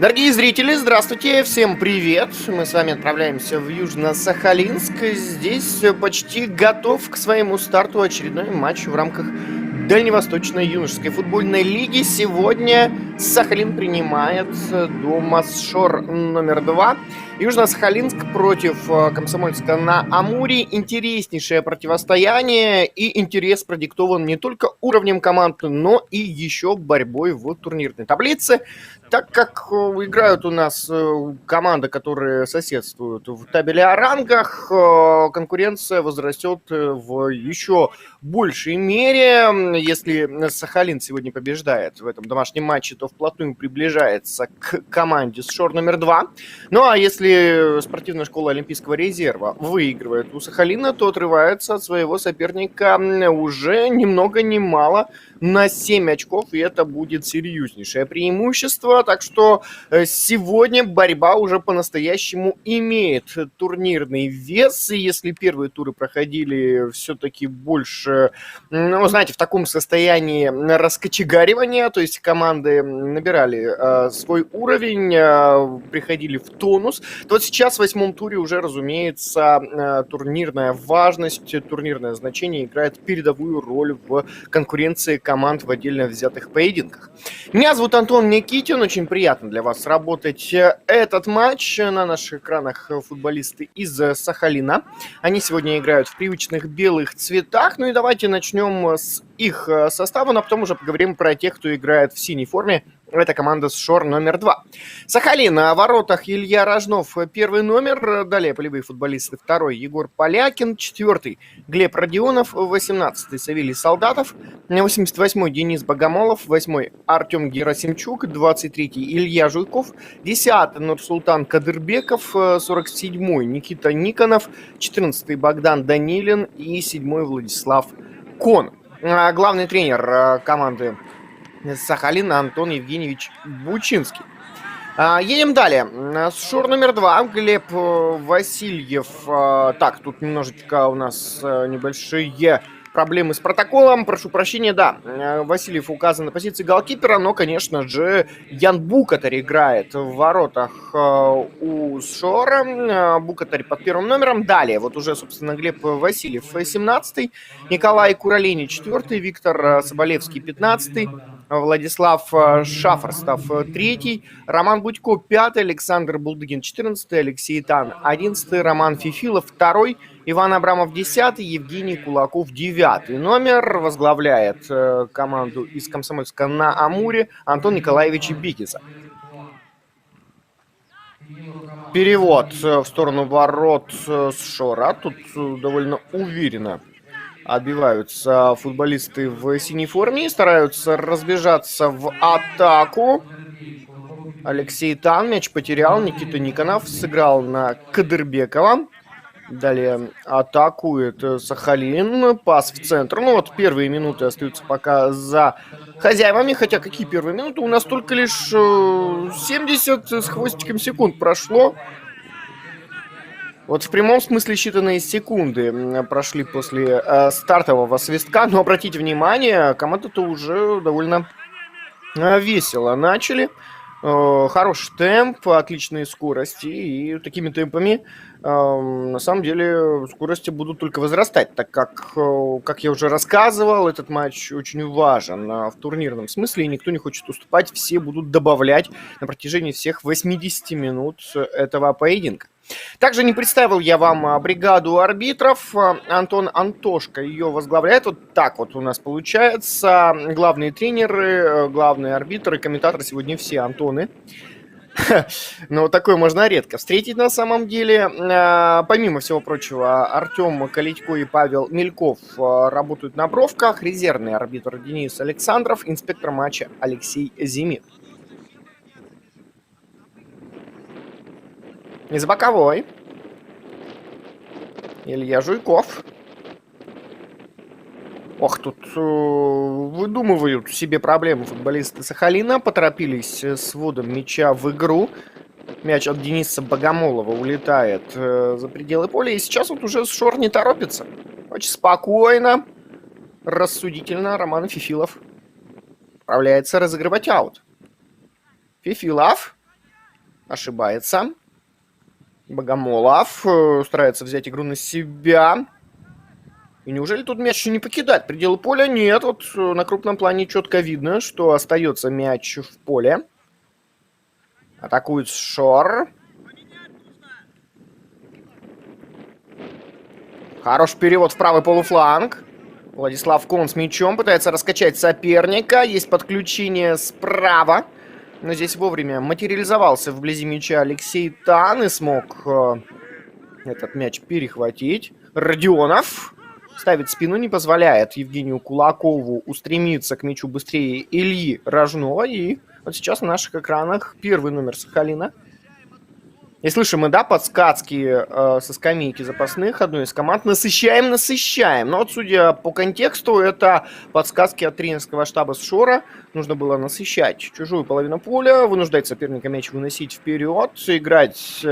Дорогие зрители, здравствуйте, всем привет! Мы с вами отправляемся в Южно-Сахалинск. Здесь почти готов к своему старту очередной матч в рамках Дальневосточной юношеской футбольной лиги. Сегодня Сахалин принимает Домасшор номер 2. Южно-Сахалинск против Комсомольска на Амуре. Интереснейшее противостояние, и интерес продиктован не только уровнем команд, но и еще борьбой в турнирной таблице. Так как играют у нас команды, которые соседствуют в табеле о рангах, конкуренция возрастет в еще большей мере. Если Сахалин сегодня побеждает в этом домашнем матче, то вплотную приближается к команде Шор номер 2. Ну а если спортивная школа Олимпийского резерва выигрывает у Сахалина, то отрывается от своего соперника уже ни много ни мало на 7 очков, и это будет серьезнейшее преимущество. Так что сегодня борьба уже по-настоящему имеет турнирный вес. И если первые туры проходили все-таки больше, ну, знаете, в таком состоянии раскочегаривания, то есть команды набирали свой уровень, приходили в тонус, то вот сейчас в 8-м туре уже, разумеется, турнирная важность, турнирное значение играет передовую роль в конкуренции команд в отдельно взятых поединках. Меня зовут Антон Никитин, очень приятно для вас работать этот матч. На наших экранах футболисты из Сахалина. Они сегодня играют в привычных белых цветах. Ну и давайте начнем с их состава, но потом уже поговорим про тех, кто играет в синей форме. Это команда Шор номер 2. Сахалин. На воротах Илья Рожнов, первый номер. Далее полевые футболисты. Второй Егор Полякин. Четвертый Глеб Родионов. 18-й Савелий Солдатов. 88-й Денис Богомолов. 8-й Артем Герасимчук. 23-й Илья Жуйков. 10-й Нурсултан Кадырбеков. 47-й Никита Никонов. 14-й Богдан Данилин. И 7-й Владислав Кон. Главный тренер команды Сахалина Антон Евгеньевич Бучинский. Едем далее. Шор номер 2. Глеб Васильев. Так, тут немножечко у нас небольшие проблемы с протоколом. Прошу прощения, да. Васильев указан на позиции голкипера, но, конечно же, Ян Букатарь играет в воротах у Шора. Букатарь под первым номером. Далее, вот уже, собственно, Глеб Васильев 17-й, Николай Куролини 4-й, Виктор Соболевский 15-й, Владислав Шафорстов 3-й, Роман Будько 5-й, Александр Булдыгин 14-й, Алексей Тан 11-й, Роман Фифилов 2-й, Иван Абрамов 10-й, Евгений Кулаков 9-й номер. Возглавляет команду из Комсомольска на Амуре Антон Николаевич Бикиза. Перевод в сторону ворот с Шора. Тут довольно уверенно отбиваются футболисты в синей форме и стараются разбежаться в атаку. Алексей Тан мяч потерял. Никита Никонов сыграл на Кадырбекова. Далее атакует Сахалин. Пас в центр. Ну вот первые минуты остаются пока за хозяевами. Хотя какие первые минуты? У нас только лишь 70 с хвостиком секунд прошло. Вот в прямом смысле считанные секунды прошли после стартового свистка. Но обратите внимание, команда-то уже довольно весело начали. Хороший темп, отличные скорости. И такими темпами, на самом деле, скорости будут только возрастать. Так как я уже рассказывал, этот матч очень важен в турнирном смысле. И никто не хочет уступать. Все будут добавлять на протяжении всех 80 минут этого поединка. Также не представил я вам бригаду арбитров. Антон Антошко ее возглавляет. Вот так вот у нас получается. Главные тренеры, главные арбитры, комментаторы сегодня все Антоны. Но такое можно редко встретить на самом деле. Помимо всего прочего, Артем Калитько и Павел Мельков работают на бровках. Резервный арбитр Денис Александров, инспектор матча Алексей Зимин. Из боковой Илья Жуйков. Ох, тут выдумывают себе проблемы футболисты Сахалина. Поторопились с вводом мяча в игру. Мяч от Дениса Богомолова улетает за пределы поля. И сейчас вот уже Шор не торопится. Очень спокойно, рассудительно Роман Фифилов отправляется разыгрывать аут. Фифилов. ошибается. Богомолов старается взять игру на себя. И неужели тут мяч еще не покидать пределы поля? Нет, вот на крупном плане четко видно, что остается мяч в поле. Атакует Шор. Хороший перевод в правый полуфланг. Владислав Кон с мячом пытается раскачать соперника. Есть подключение справа. Но здесь вовремя материализовался вблизи мяча Алексей Тан и смог этот мяч перехватить. Родионов ставит спину, не позволяет Евгению Кулакову устремиться к мячу быстрее Ильи Рожнова. И вот сейчас на наших экранах первый номер Сахалина. И слышим мы, да, подсказки со скамейки запасных одной из команд. Насыщаем. Но вот, судя по контексту, это подсказки от тренерского штаба Шора. Нужно было насыщать чужую половину поля, вынуждать соперника мяч выносить вперед, играть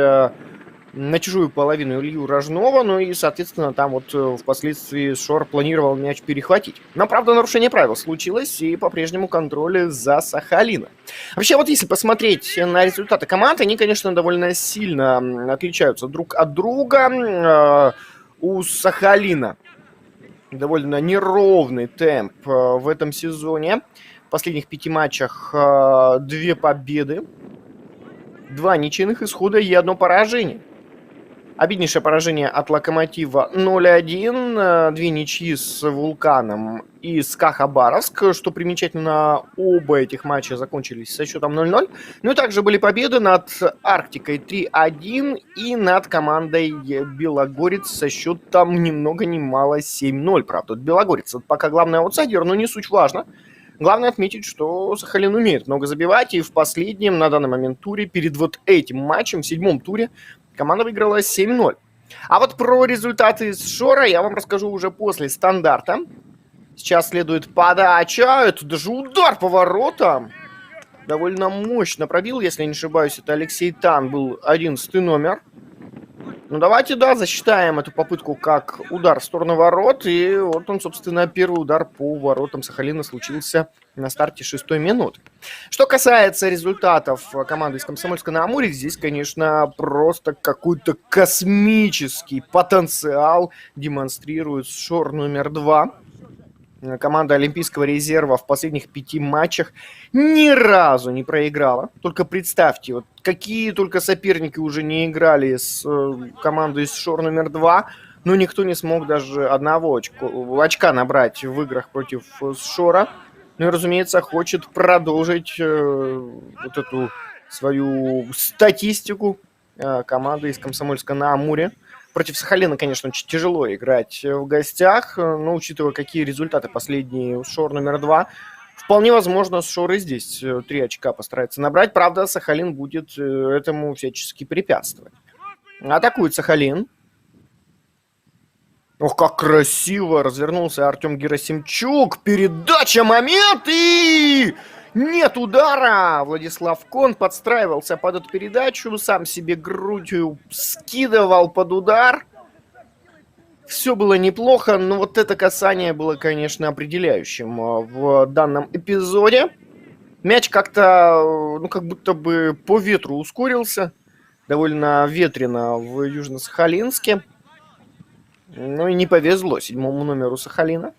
на чужую половину Илью Рожнова. Ну и, соответственно, там вот впоследствии Шор планировал мяч перехватить. Но, правда, нарушение правил случилось, и по-прежнему контроль за Сахалина. Вообще, вот если посмотреть на результаты команд, они, конечно, довольно сильно отличаются друг от друга. У Сахалина довольно неровный темп в этом сезоне. В последних 5 матчах 2 победы, 2 ничейных исхода и 1 поражение. Обиднейшее поражение от Локомотива 0-1, 2 ничьи с Вулканом и с Хабаровск, что примечательно, оба этих матча закончились со счетом 0-0. Ну и также были победы над Арктикой 3-1 и над командой Белогорец со счетом ни много ни мало 7-0. Правда, Белогорец это пока главный аутсайдер, но не суть важно. Главное отметить, что Сахалин умеет много забивать, и в последнем, на данный момент, туре, перед вот этим матчем, в 7-м туре, команда выиграла 7-0. А вот про результаты из Шора я вам расскажу уже после стандарта. Сейчас следует подача. Это даже удар по воротам. Довольно мощно пробил, если я не ошибаюсь. Это Алексей Тан был 11-й номер. Ну давайте, да, засчитаем эту попытку как удар в сторону ворот. И вот он, собственно, первый удар по воротам Сахалина случился на старте 6-й минуты. Что касается результатов команды из Комсомольска-на-Амуре, здесь, конечно, просто какой-то космический потенциал демонстрирует Шор номер 2. Команда Олимпийского резерва в последних 5 матчах ни разу не проиграла. Только представьте, вот какие только соперники уже не играли с командой из Шор номер 2, но никто не смог даже одного очка набрать в играх против Шора. Ну и, разумеется, хочет продолжить вот эту свою статистику команды из Комсомольска-на-Амуре. Против Сахалина, конечно, очень тяжело играть в гостях, но учитывая, какие результаты последние у Шор номер 2, вполне возможно, Шор и здесь 3 очка постарается набрать. Правда, Сахалин будет этому всячески препятствовать. Атакует Сахалин. Ох, как красиво развернулся Артем Герасимчук. Передача, момент и... Нет удара! Владислав Кон подстраивался под эту передачу, сам себе грудью скидывал под удар. Все было неплохо, но вот это касание было, конечно, определяющим в данном эпизоде. Мяч как-то, ну, как будто бы по ветру ускорился. Довольно ветрено в Южно-Сахалинске. Ну и не повезло 7-му номеру Сахалина.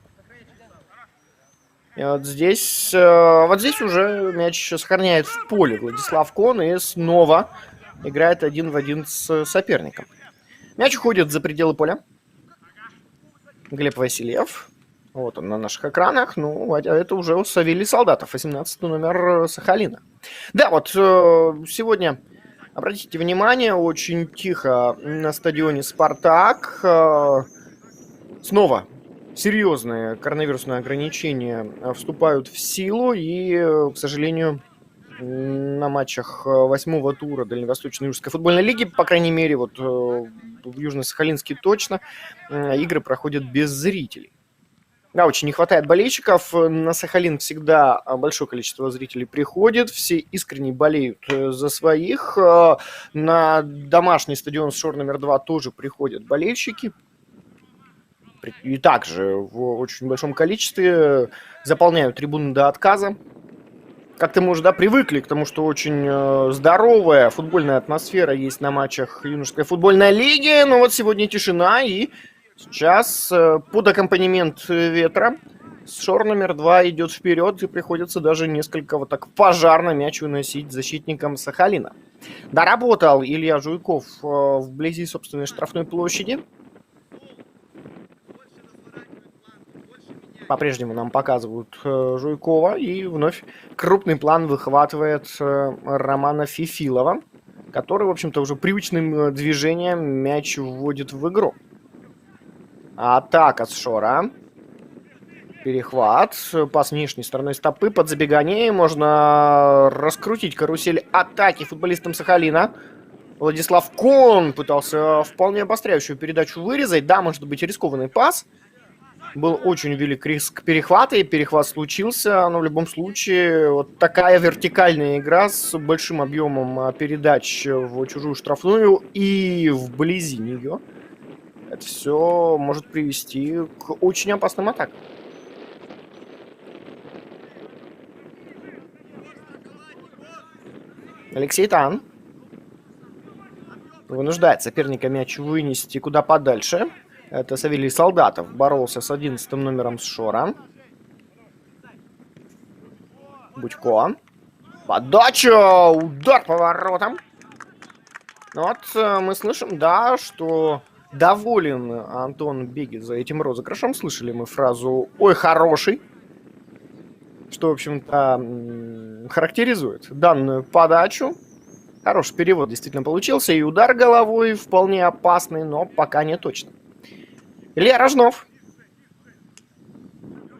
И вот здесь уже мяч сохраняет в поле Владислав Кон и снова играет 1 в 1 с соперником. Мяч уходит за пределы поля. Глеб Васильев. Вот он на наших экранах. Ну, это уже Савелий Солдатов, 18-й номер Сахалина. Да, вот сегодня, обратите внимание, очень тихо на стадионе «Спартак». Снова серьезные коронавирусные ограничения вступают в силу, и, к сожалению, на матчах 8-го тура Дальневосточной Южской футбольной лиги, по крайней мере, вот в Южно-Сахалинске точно, игры проходят без зрителей. Да, очень не хватает болельщиков. На Сахалин всегда большое количество зрителей приходит. Все искренне болеют за своих. На домашний стадион Шор номер 2 тоже приходят болельщики. И также в очень большом количестве заполняют трибуны до отказа. как-то мы уже, да, привыкли к тому, что очень здоровая футбольная атмосфера есть на матчах юношеской футбольной лиги. Но вот сегодня тишина, и сейчас под аккомпанемент ветра Шор номер 2 идет вперед, и приходится даже несколько вот так пожарно мяч выносить защитникам Сахалина. Доработал Илья Жуйков вблизи собственной штрафной площади. По-прежнему нам показывают Жуйкова. И вновь крупный план выхватывает Романа Фифилова, который, в общем-то, уже привычным движением мяч вводит в игру. Атака с Шора. Перехват. Пас внешней стороной стопы под забегание. Можно раскрутить карусель атаки футболистам Сахалина. Владислав Кон пытался вполне обостряющую передачу вырезать. Да, может быть, рискованный пас. Был очень велик риск перехвата, и перехват случился. Но в любом случае, вот такая вертикальная игра с большим объемом передач в чужую штрафную и вблизи нее, это все может привести к очень опасным атакам. Алексей Тан вынуждает соперника мяч вынести куда подальше. Это Савелий Солдатов боролся с 11-м номером с Шора. Будько. Подача! Удар по воротам. Вот мы слышим, да, что доволен Антон Бегин за этим розыгрышем. Слышали мы фразу «Ой, хороший», что, в общем-то, характеризует данную подачу. Хороший перевод действительно получился. И удар головой вполне опасный, но пока не точно. Илья Рожнов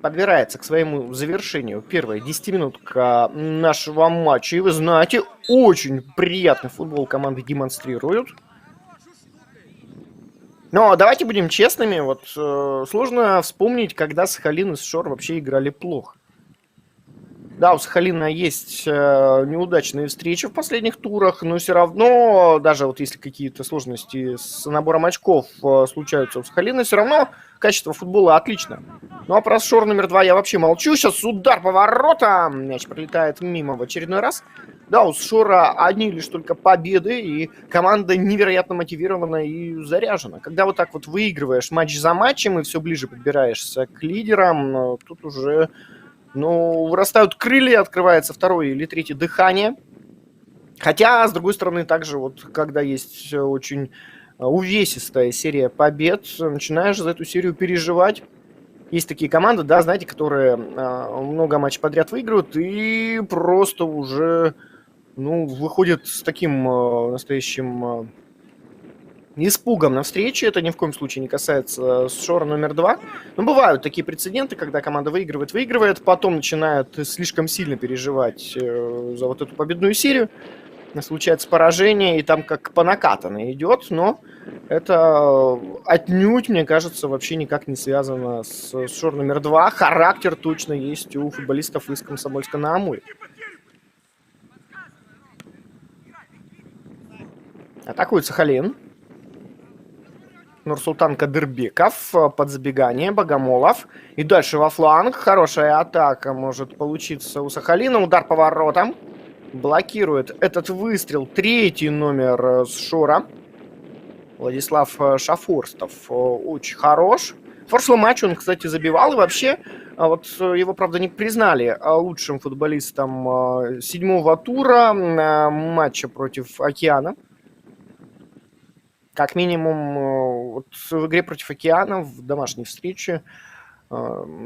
подбирается к своему завершению первая 10-минутка нашего матча. И вы знаете, очень приятный футбол команды демонстрируют. Но давайте будем честными. Вот сложно вспомнить, когда Сахалин и Шор вообще играли плохо. Да, у Сахалина есть неудачные встречи в последних турах, но все равно, даже вот если какие-то сложности с набором очков случаются у Сахалина, все равно качество футбола отлично. Ну а про Шор номер 2 я вообще молчу. Сейчас удар по воротам. Мяч пролетает мимо в очередной раз. Да, у Шора одни лишь только победы, и команда невероятно мотивирована и заряжена. Когда вот так вот выигрываешь матч за матчем и все ближе подбираешься к лидерам, тут уже... Ну, вырастают крылья, открывается второе или третье дыхание. Хотя, с другой стороны, также вот, когда есть очень увесистая серия побед, начинаешь за эту серию переживать. Есть такие команды, да, знаете, которые много матчей подряд выигрывают и просто уже, ну, выходят с таким настоящим... испугом на встрече. Это ни в коем случае не касается Шора номер 2. Но бывают такие прецеденты, когда команда выигрывает, потом начинает слишком сильно переживать за вот эту победную серию. Случается поражение, и там как по накатанной идет, но это отнюдь, мне кажется, вообще никак не связано с Шор номер 2. Характер точно есть у футболистов из Комсомольска-на-Амуре. Атакует Сахалин. Нурсултан Кадырбеков под забегание, Богомолов. И дальше во фланг. Хорошая атака может получиться у Сахалина. Удар по воротам. Блокирует этот выстрел третий номер с Шора. Владислав Шафорстов очень хорош. В прошлом матче он, кстати, забивал. И вообще, вот его, правда, не признали лучшим футболистом 7-го тура матча против Океана. Как минимум, вот в игре против Океана, в домашней встрече,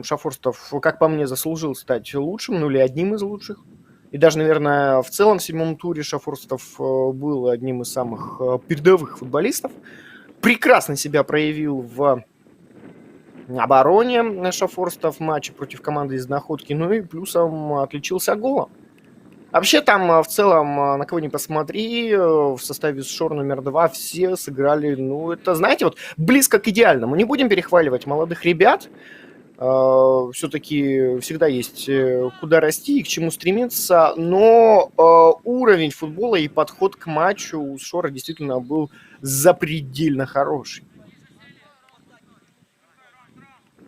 Шафорстов, как по мне, заслужил стать лучшим, ну или одним из лучших. И даже, наверное, в целом в 7-м туре Шафорстов был одним из самых передовых футболистов. Прекрасно себя проявил в обороне Шафорстов в матче против команды из Находки, ну и плюсом отличился голом. Вообще там в целом, на кого ни посмотри, в составе Шор номер 2 все сыграли, ну, это, знаете, вот близко к идеальному. Не будем перехваливать молодых ребят. Все-таки всегда есть куда расти и к чему стремиться. Но уровень футбола и подход к матчу у Шора действительно был запредельно хороший.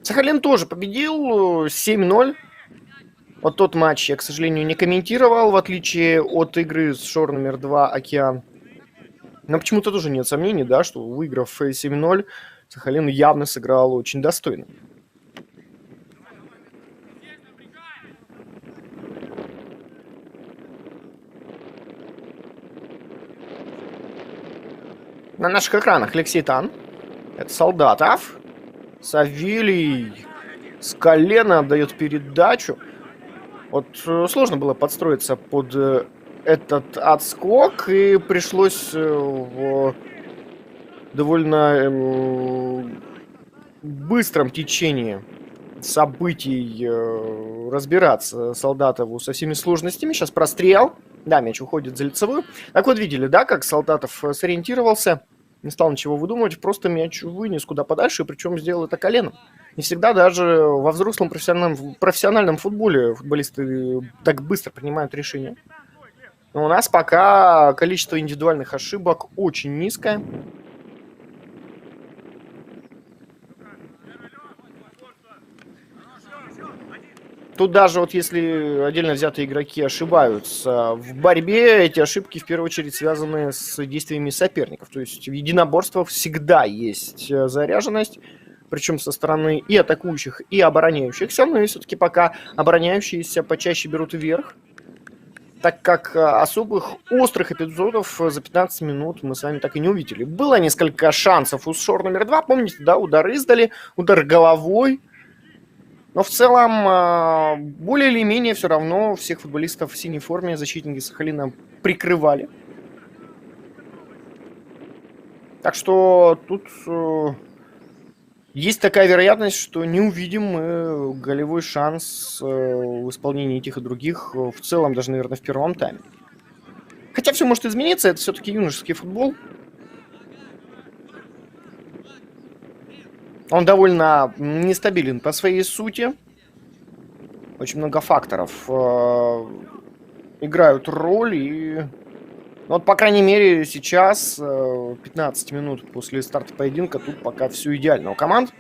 Сахалин тоже победил 7-0. Вот тот матч я, к сожалению, не комментировал, в отличие от игры с Шор номер 2 «Океан». Но почему-то тоже нет сомнений, да, что выиграв 7-0, Сахалин явно сыграл очень достойно. На наших экранах Алексей Тан. Это Солдатов. Савелий с колена отдает передачу. Вот сложно было подстроиться под этот отскок, и пришлось в довольно быстром течении событий разбираться Солдатову со всеми сложностями. Сейчас прострел. Да, мяч уходит за лицевую. Так вот, видели, да, как Солдатов сориентировался. Не стал ничего выдумывать, просто мяч вынес куда подальше, причем сделал это коленом. Не всегда даже во взрослом профессиональном футболе футболисты так быстро принимают решения. Но у нас пока количество индивидуальных ошибок очень низкое. Тут даже вот если отдельно взятые игроки ошибаются в борьбе, эти ошибки в первую очередь связаны с действиями соперников. То есть в единоборствах всегда есть заряженность, причем со стороны и атакующих, и обороняющихся. Но и все-таки пока обороняющиеся почаще берут вверх, так как особых острых эпизодов за 15 минут мы с вами так и не увидели. Было несколько шансов у Шор номер 2, помните, да, удар издали, удар головой. Но в целом, более или менее, все равно всех футболистов в синей форме защитники Сахалина прикрывали. Так что тут есть такая вероятность, что не увидим мы голевой шанс в исполнении этих и других в целом, даже, наверное, в первом тайме. Хотя все может измениться, это все-таки юношеский футбол. Он довольно нестабилен по своей сути. Очень много факторов играют роль. И вот, по крайней мере, сейчас, 15 минут после старта поединка, тут пока все идеально у команд.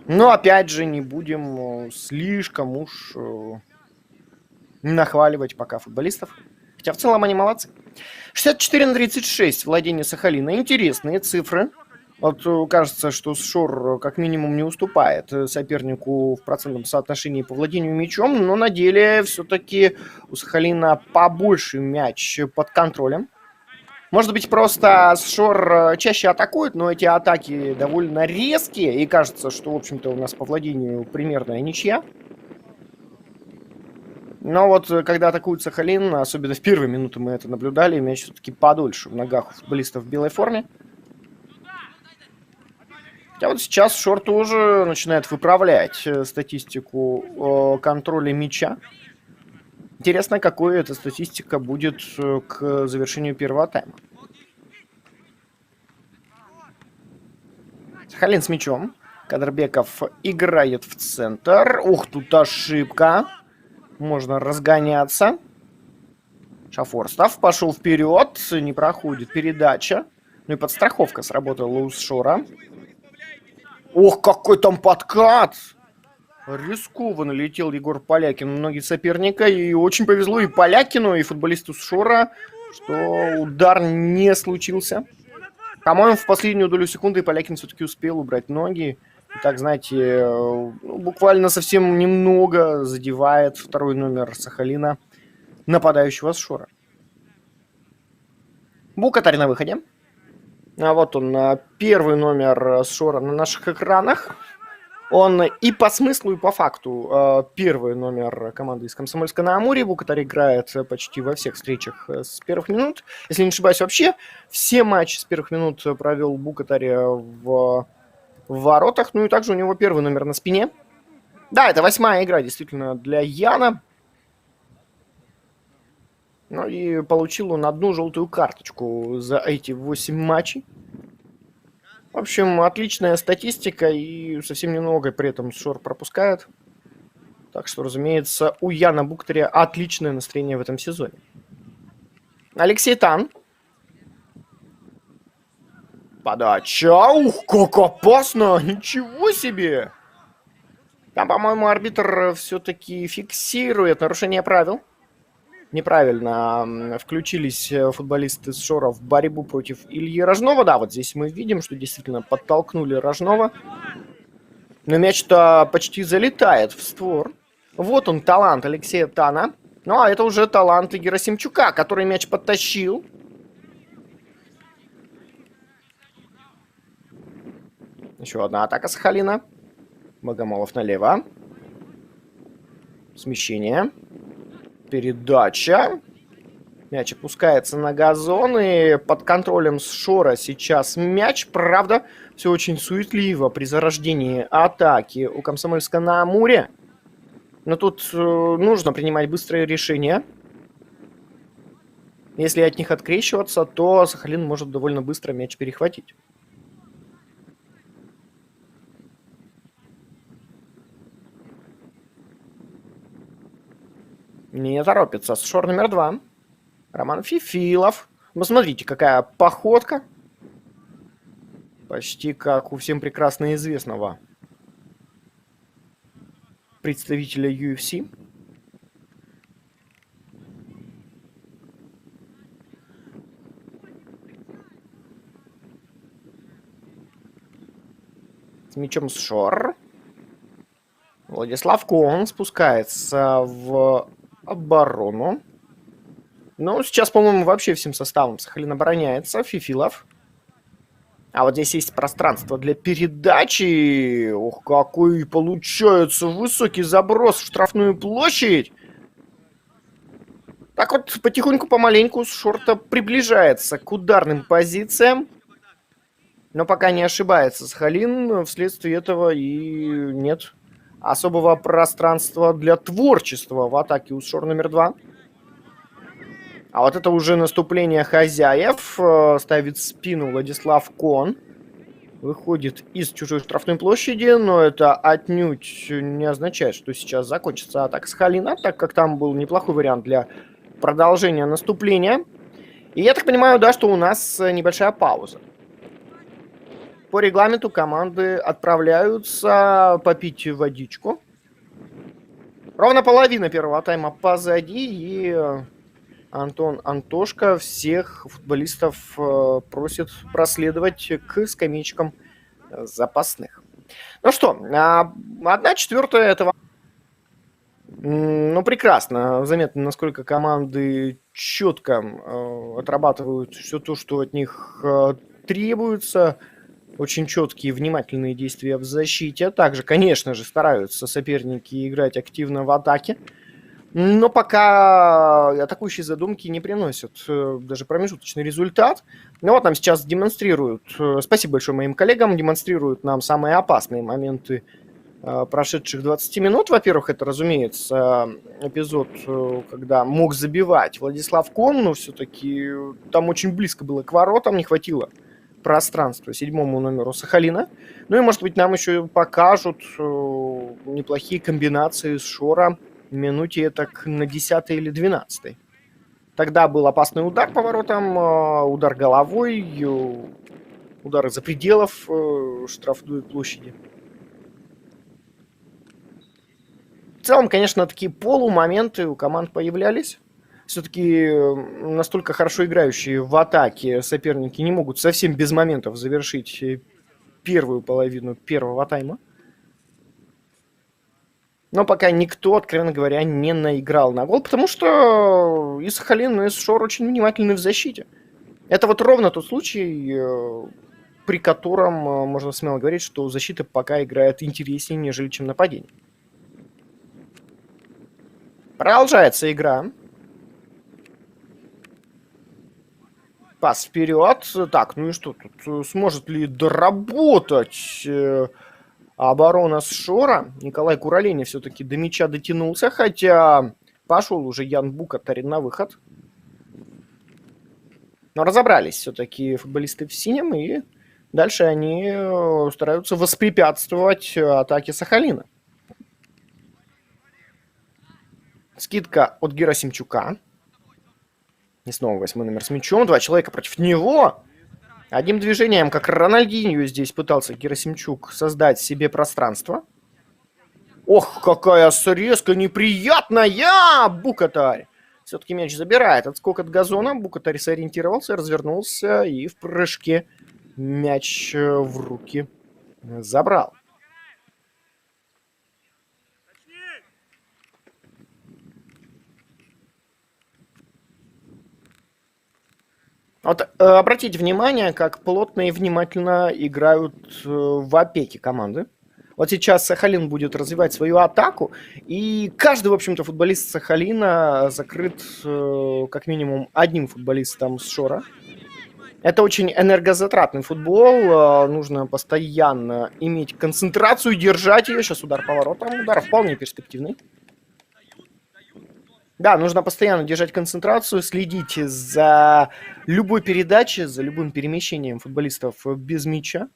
Но, опять же, не будем слишком уж нахваливать пока футболистов. Хотя, в целом, они молодцы. 64-36 владение Сахалина. Интересные цифры. Вот кажется, что Шор как минимум не уступает сопернику в процентном соотношении по владению мячом, но на деле все-таки у Сахалина побольше мяч под контролем. Может быть, просто Шор чаще атакует, но эти атаки довольно резкие, и кажется, что, в общем-то, у нас по владению примерная ничья. Но вот когда атакует Сахалин, особенно в первые минуты мы это наблюдали, мяч все-таки подольше в ногах у футболистов в белой форме. Хотя вот сейчас Шор тоже начинает выправлять статистику контроля мяча. Интересно, какой эта статистика будет к завершению первого тайма. Сахалин с мячом. Кадрбеков играет в центр. Ух, тут ошибка. Можно разгоняться. Шафорстов пошел вперед. Не проходит передача. Ну и подстраховка сработала у Шора. Ох, какой там подкат! Рискованно летел Егор Полякин в ноги соперника. И очень повезло и Полякину, и футболисту Шора, что удар не случился. По-моему, в последнюю долю секунды Полякин все-таки успел убрать ноги. И так, знаете, буквально совсем немного задевает второй номер Сахалина, нападающего с Шора. Букатарь на выходе. А вот он, первый номер с Шора на наших экранах. Он и по смыслу, и по факту первый номер команды из Комсомольска-на-Амуре. Букатарь играет почти во всех встречах с первых минут. Если не ошибаюсь, вообще все матчи с первых минут провел Букатарь в воротах. Ну и также у него первый номер на спине. Да, это 8-я игра действительно для Яна. Ну и получил он одну желтую карточку за эти 8 матчей. В общем, отличная статистика, и совсем немного при этом Шор пропускает. Так что, разумеется, у Яна Букатаря отличное настроение в этом сезоне. Алексей Тан. Подача. Ух, как опасно! Ничего себе! Там, по-моему, арбитр все-таки фиксирует нарушение правил. Неправильно включились футболисты с Шора в борьбу против Ильи Рожнова. Да, вот здесь мы видим, что действительно подтолкнули Рожнова. Но мяч-то почти залетает в створ. Вот он, талант Алексея Тана. Ну, а это уже талант Герасимчука, который мяч подтащил. Еще одна атака Сахалина. Богомолов налево. Смещение. Передача. Мяч опускается на газон. И под контролем Шора сейчас мяч. Правда, все очень суетливо при зарождении атаки у Комсомольска на Амуре. Но тут нужно принимать быстрые решения. Если от них открещиваться, то Сахалин может довольно быстро мяч перехватить. Не торопится. Шор номер 2. Роман Фифилов. Посмотрите, какая походка. Почти как у всем прекрасно известного представителя UFC. С мячом Шор. Владислав Кон спускается в оборону. Ну, сейчас, по-моему, вообще всем составом Сахалин обороняется. Фифилов. А вот здесь есть пространство для передачи. Ох, какой получается высокий заброс в штрафную площадь. Так вот, потихоньку, помаленьку Шорта приближается к ударным позициям. Но пока не ошибается Сахалин, вследствие этого и нет особого пространства для творчества в атаке у Шор номер 2. А вот это уже наступление хозяев. Ставит спину Владислав Кон. Выходит из чужой штрафной площади, но это отнюдь не означает, что сейчас закончится атака Сахалина, так как там был неплохой вариант для продолжения наступления. И я так понимаю, да, что у нас небольшая пауза. По регламенту команды отправляются попить водичку. Ровно половина первого тайма позади, и Антон Антошка всех футболистов просит проследовать к скамеечкам запасных. Ну что, 1/4 этого... Ну, прекрасно. Заметно, насколько команды четко отрабатывают все то, что от них требуется. Очень четкие, внимательные действия в защите. Также, конечно же, стараются соперники играть активно в атаке. Но пока атакующие задумки не приносят даже промежуточный результат. Ну вот нам сейчас демонстрируют, спасибо большое моим коллегам, демонстрируют нам самые опасные моменты прошедших 20 минут. Во-первых, это, разумеется, эпизод, когда мог забивать Владислав Кон, но все-таки там очень близко было к воротам, не хватило пространства 7-му номеру Сахалина. Ну и, может быть, нам еще покажут неплохие комбинации с Шора в минуте так на 10-й или 12-й. Тогда был опасный удар по воротам, удар головой, удар из-за пределов штрафной площади. В целом, конечно, такие полумоменты у команд появлялись. Все-таки настолько хорошо играющие в атаке соперники не могут совсем без моментов завершить первую половину первого тайма. Но пока никто, откровенно говоря, не наиграл на гол, потому что и Сахалин, и Шор очень внимательны в защите. Это вот ровно тот случай, при котором можно смело говорить, что защита пока играет интереснее, нежели чем нападение. Продолжается игра. Пас вперед. Так, ну и что тут? Сможет ли доработать оборона с Шора? Николай Куролени все-таки до мяча дотянулся, хотя пошел уже Ян Букатарин на выход. Но разобрались все-таки футболисты в синем, и дальше они стараются воспрепятствовать атаке Сахалина. Скидка от Герасимчука. И снова 8-й номер с мячом. 2 человека против него. Одним движением, как Рональдиньо, здесь пытался Герасимчук создать себе пространство. Ох, какая срезка неприятная! Букатарь! Все-таки мяч забирает. Отскок от газона. Букатарь сориентировался, развернулся и в прыжке мяч в руки забрал. Вот обратите внимание, как плотно и внимательно играют в опеке команды. Вот сейчас Сахалин будет развивать свою атаку, и каждый, в общем-то, футболист Сахалина закрыт как минимум одним футболистом с Шора. Это очень энергозатратный футбол, нужно постоянно иметь концентрацию, держать ее. Сейчас удар поворотом, удар вполне перспективный. Да, нужно постоянно держать концентрацию, следить за любой передачей, за любым перемещением футболистов без мяча.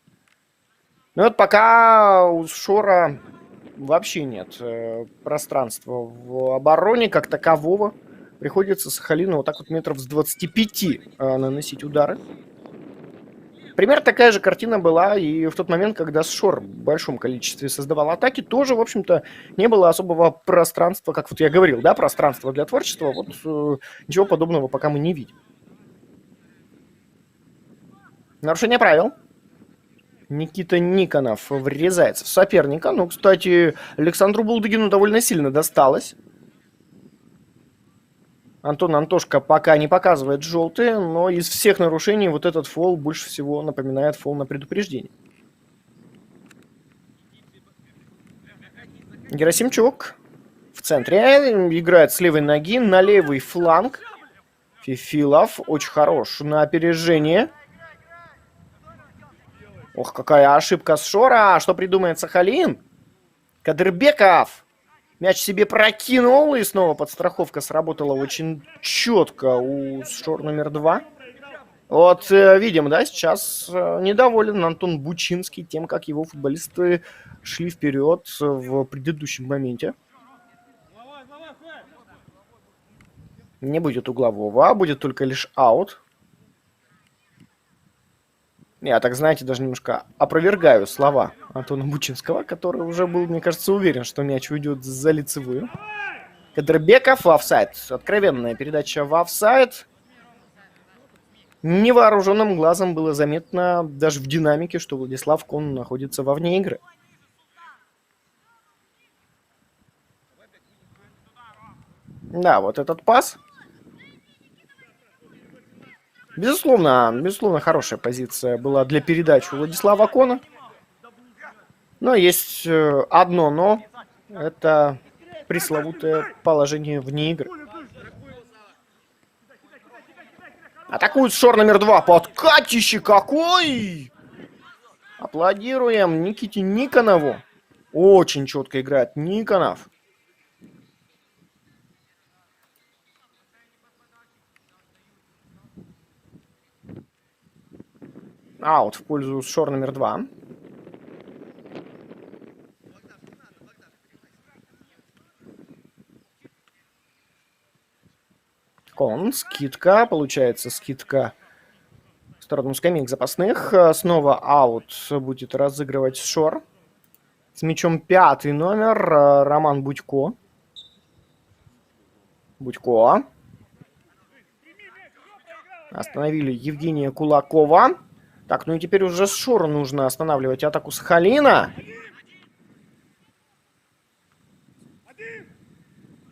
Ну вот пока у Шора вообще нет пространства в обороне как такового. Приходится Сахалину вот так вот метров с 25 наносить удары. Примерно такая же картина была и в тот момент, когда Шор в большом количестве создавал атаки. Тоже, в общем-то, не было особого пространства, как вот я говорил, да, пространства для творчества. Вот ничего подобного пока мы не видим. Нарушение правил. Никита Никонов врезается в соперника. Ну, кстати, Александру Булдыгину довольно сильно досталось. Антон Антошка пока не показывает желтые, но из всех нарушений вот этот фол больше всего напоминает фол на предупреждение. Герасимчук в центре играет с левой ноги на левый фланг. Фифилов очень хорош на опережение. Ох, какая ошибка с Шора. Что придумает Сахалин? Кадырбеков. Мяч себе прокинул, и снова подстраховка сработала очень четко у Шор номер 2. Вот видим, да, сейчас недоволен Антон Бучинский тем, как его футболисты шли вперед в предыдущем моменте. Не будет углового, а будет только лишь аут. Я, так знаете, даже немножко опровергаю слова Антона Бучинского, который уже был, мне кажется, уверен, что мяч уйдет за лицевую. Кадырбеков в офсайд. Откровенная передача в офсайд. Невооруженным глазом было заметно даже в динамике, что Владислав Кон находится вовне игры. Да, вот этот пас. Безусловно, хорошая позиция была для передачи у Владислава Кона. Но есть одно но. Это пресловутое положение вне игры. Атакует Шор номер 2. Подкатище какой! Аплодируем Никите Никонову. Очень четко играет Никонов. Аут в пользу Шор номер 2. Кон, скидка. Получается скидка в сторону скамеек запасных. Снова аут будет разыгрывать Шор. С мячом 5-й номер. Роман Будько. Будько. Остановили Евгения Кулакова. Так, ну и теперь уже с Шора нужно останавливать атаку Сахалина.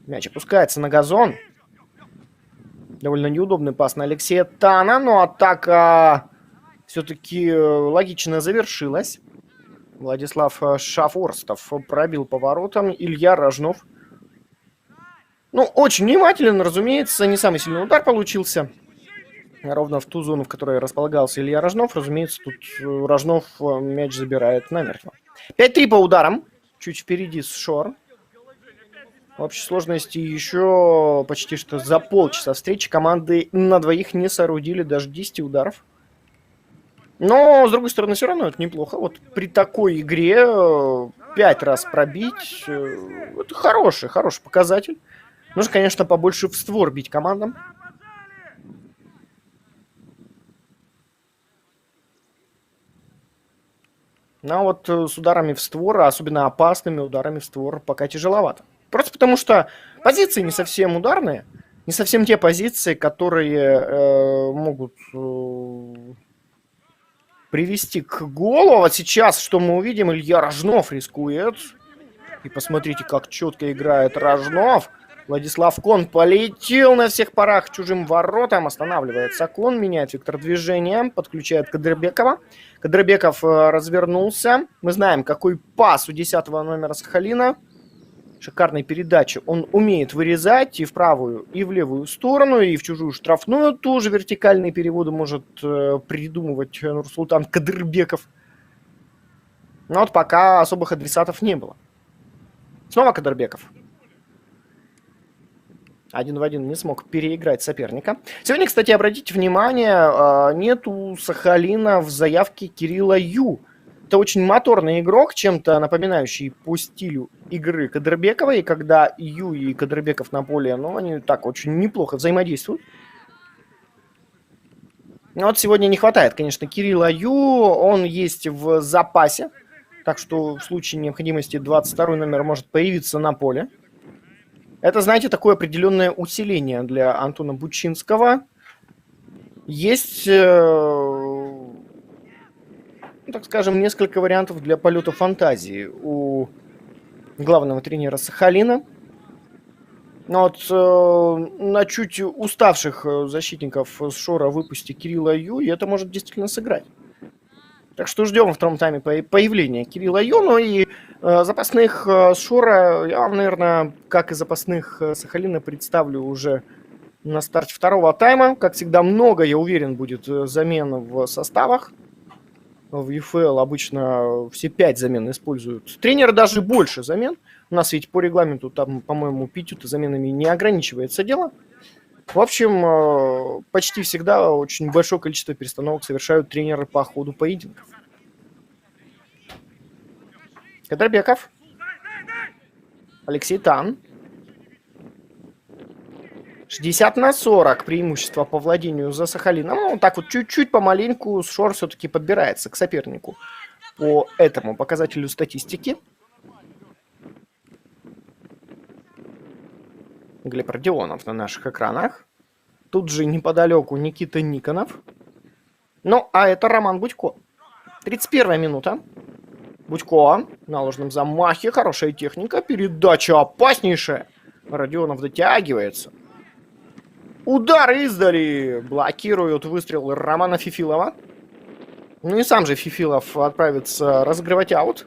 Мяч опускается на газон. Довольно неудобный пас на Алексея Тана, но атака все-таки логично завершилась. Владислав Шафорстов пробил поворотом. Илья Рожнов. Ну, очень внимателен, разумеется. Не самый сильный удар получился. Ровно в ту зону, в которой располагался Илья Рожнов. Разумеется, тут Рожнов мяч забирает намертво. 5-3 по ударам. Чуть впереди с Шор. В общей сложности еще почти что за полчаса встречи команды на двоих не соорудили даже 10 ударов. Но, с другой стороны, все равно это неплохо. Вот при такой игре 5 раз пробить, это хороший показатель. Нужно, конечно, побольше в створ бить командам. Но вот с ударами в створ, особенно опасными ударами в створ, пока тяжеловато. Просто потому что позиции не совсем ударные, не совсем те позиции, которые могут привести к голу. А вот сейчас, что мы увидим, Илья Рожнов рискует. И посмотрите, как четко играет Рожнов. Владислав Кон полетел на всех парах чужим воротам. Останавливается Кон, меняет вектор движения, подключает Кадырбекова. Кадырбеков развернулся. Мы знаем, какой пас у 10-го номера Сахалина. Шикарной передачи. Он умеет вырезать и в правую, и в левую сторону, и в чужую штрафную. Тоже вертикальные переводы может придумывать Нурсултан Кадырбеков. Но вот пока особых адресатов не было. Снова Кадырбеков. 1 в 1 не смог переиграть соперника. Сегодня, кстати, обратите внимание, нет у Сахалина в заявке Кирилла Ю. Это очень моторный игрок, чем-то напоминающий по стилю игры Кадырбекова. И когда Ю и Кадырбеков на поле, ну, они так очень неплохо взаимодействуют. Но вот сегодня не хватает, конечно, Кирилла Ю. Он есть в запасе. Так что в случае необходимости 22-й номер может появиться на поле. Это, знаете, такое определенное усиление для Антона Бучинского. Есть, так скажем, несколько вариантов для полета фантазии у главного тренера Сахалина. Но вот на чуть уставших защитников с Шора выпусти Кирилла Ю, и это может действительно сыграть. Так что ждем во втором тайме появления Кирилла Ю. Ну и запасных Шора я вам, наверное, как и запасных Сахалина, представлю уже на старте второго тайма. Как всегда, много, я уверен, будет замен в составах. В ЮФЛ обычно все 5 замен используют. Тренеры даже больше замен. У нас ведь по регламенту там, по-моему, 5 заменами не ограничивается дело. В общем, почти всегда очень большое количество перестановок совершают тренеры по ходу поединков. Кадырбеков. Алексей Тан. 60-40 преимущество по владению за Сахалином. Ну, так вот чуть-чуть помаленьку Шор все-таки подбирается к сопернику по этому показателю статистики. Глеб Родионов на наших экранах. Тут же неподалеку Никита Никонов. Ну, а это Роман Будько. 31-я минута. Будько на ложном замахе. Хорошая техника. Передача опаснейшая. Родионов дотягивается. Удар издали. Блокируют выстрел Романа Фифилова. Ну и сам же Фифилов отправится разыгрывать аут.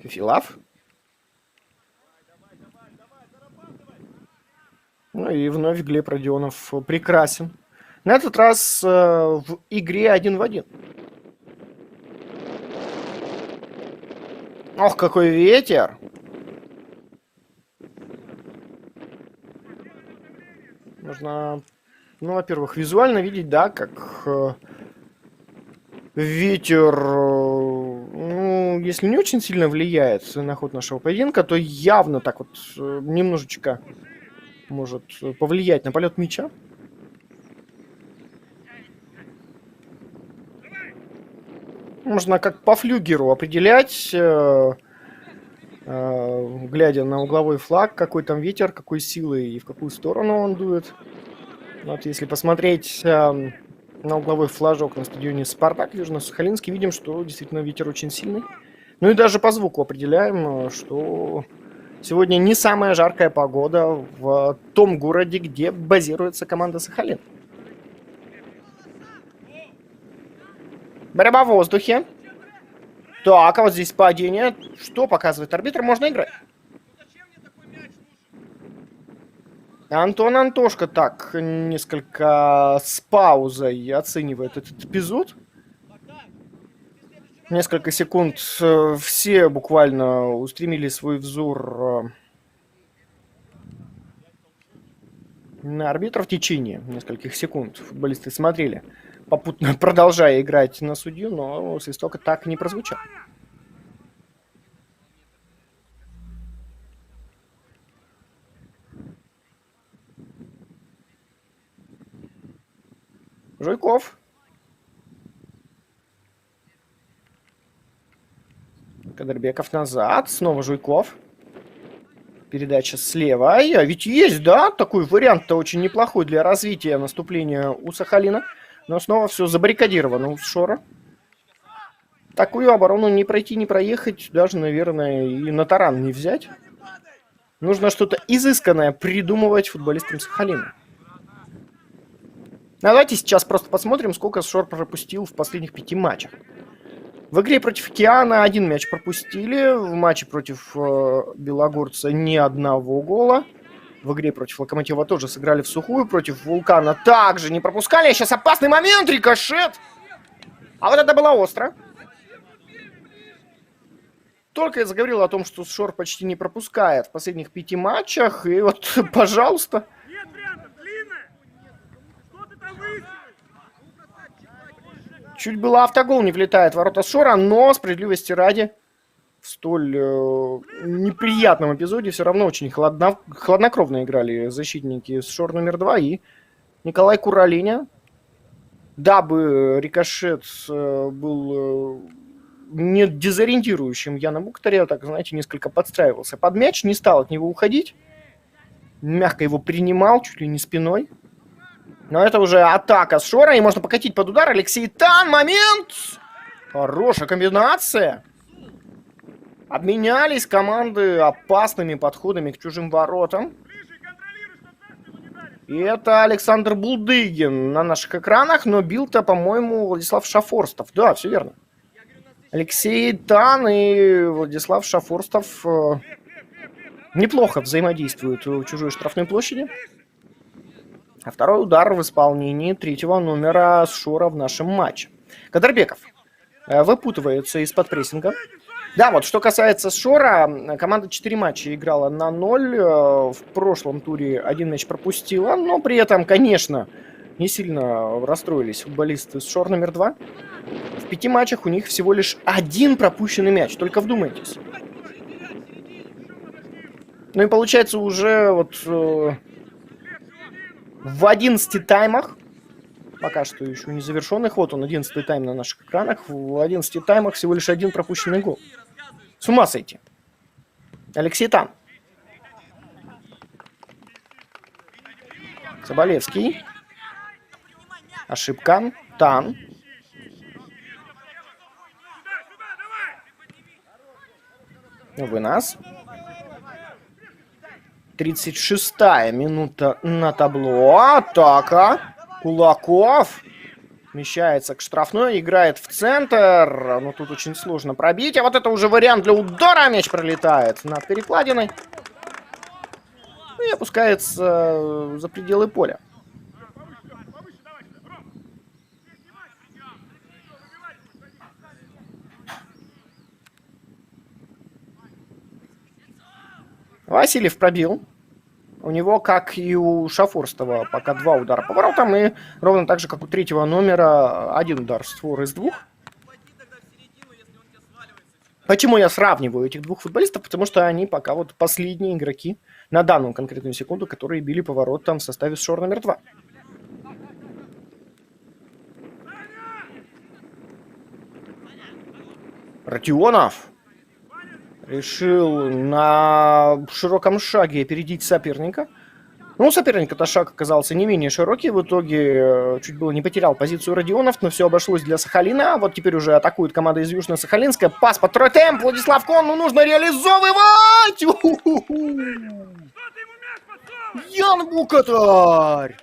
Фифилов. Ну и вновь Глеб Родионов прекрасен. На этот раз в игре 1 в 1. Ох, какой ветер! Можно, ну, во-первых, визуально видеть, да, как ветер, ну, если не очень сильно влияет на ход нашего поединка, то явно так вот немножечко может повлиять на полет мяча. Можно как по флюгеру определять, глядя на угловой флаг, какой там ветер, какой силы и в какую сторону он дует. Вот если посмотреть на угловой флажок на стадионе «Спартак» Южно-Сахалинский, видим, что действительно ветер очень сильный. Ну и даже по звуку определяем, что сегодня не самая жаркая погода в том городе, где базируется команда «Сахалин». Борьба в воздухе. Так, а вот здесь падение. Что показывает арбитр? Можно играть. Антон Антошко так несколько с паузой оценивает этот эпизод. Несколько секунд все буквально устремили свой взор на арбитра. В течение нескольких секунд футболисты смотрели, попутно продолжая играть на судью, но свисток так не прозвучал. Жуйков. Кадырбеков назад. Снова Жуйков. Передача слева. А ведь есть, да? Такой вариант-то очень неплохой для развития наступления у Сахалина. Но снова все забаррикадировано у Шора. Такую оборону не пройти, не проехать. Даже, наверное, и на таран не взять. Нужно что-то изысканное придумывать футболистам Сахалина. Давайте сейчас просто посмотрим, сколько Шор пропустил в последних 5 матчах. В игре против Океана 1 мяч пропустили. В матче против Белогорца ни одного гола. В игре против Локомотива тоже сыграли в сухую. Против Вулкана также не пропускали. А сейчас опасный момент, рикошет. А вот это было остро. Только я заговорил о том, что Шор почти не пропускает в последних 5 матчах. И вот, пожалуйста. Чуть было автогол не влетает в ворота Шора, но, справедливости ради, в столь неприятном эпизоде все равно очень хладнокровно играли защитники с Шор номер 2 и Николай Куралиня. Дабы рикошет был не дезориентирующим Яна Буктаря, так, знаете, несколько подстраивался под мяч, не стал от него уходить, мягко его принимал, чуть ли не спиной. Но это уже атака с Шора, и можно покатить под удар. Алексей Тан, момент! Хорошая комбинация. Обменялись команды опасными подходами к чужим воротам. И это Александр Булдыгин на наших экранах, но бил-то, по-моему, Владислав Шафорстов. Да, все верно. Алексей Тан и Владислав Шафорстов неплохо взаимодействуют в чужой штрафной площади. А второй удар в исполнении 3-го номера с Шора в нашем матче. Кадырбеков выпутывается из-под прессинга. Да, вот что касается Шора, команда 4 матча играла на 0. В прошлом туре 1 мяч пропустила, но при этом, конечно, не сильно расстроились футболисты с Шор номер 2. В 5 матчах у них всего лишь 1 пропущенный мяч, только вдумайтесь. Ну и получается уже вот в 11 таймах, пока что еще не завершенный ход, он 11-й тайм на наших экранах, в 11 таймах всего лишь 1 пропущенный гол. С ума сойти. Алексей Тан. Соболевский. Ошибка. Тан. Вынос. 36-я минута на табло. Атака. Кулаков. Смещается к штрафной. Играет в центр. Но тут очень сложно пробить. А вот это уже вариант для удара. Мяч пролетает над перекладиной. И опускается за пределы поля. Васильев пробил. У него, как и у Шафорстова, пока 2 удара по воротам. И ровно так же, как у 3-го номера, 1 удар в створ из 2. Почему я сравниваю этих 2 футболистов? Потому что они пока вот последние игроки на данную конкретную секунду, которые били по воротам в составе Шор номер 2. Родионов решил на широком шаге опередить соперника. Ну, у соперника-то шаг оказался не менее широкий. В итоге чуть было не потерял позицию Родионов, но все обошлось для Сахалина. Вот теперь уже атакует команда из Южно-Сахалинска. Пас под второй темп. Владислав Кон, ну нужно реализовывать! Ян Букатарь!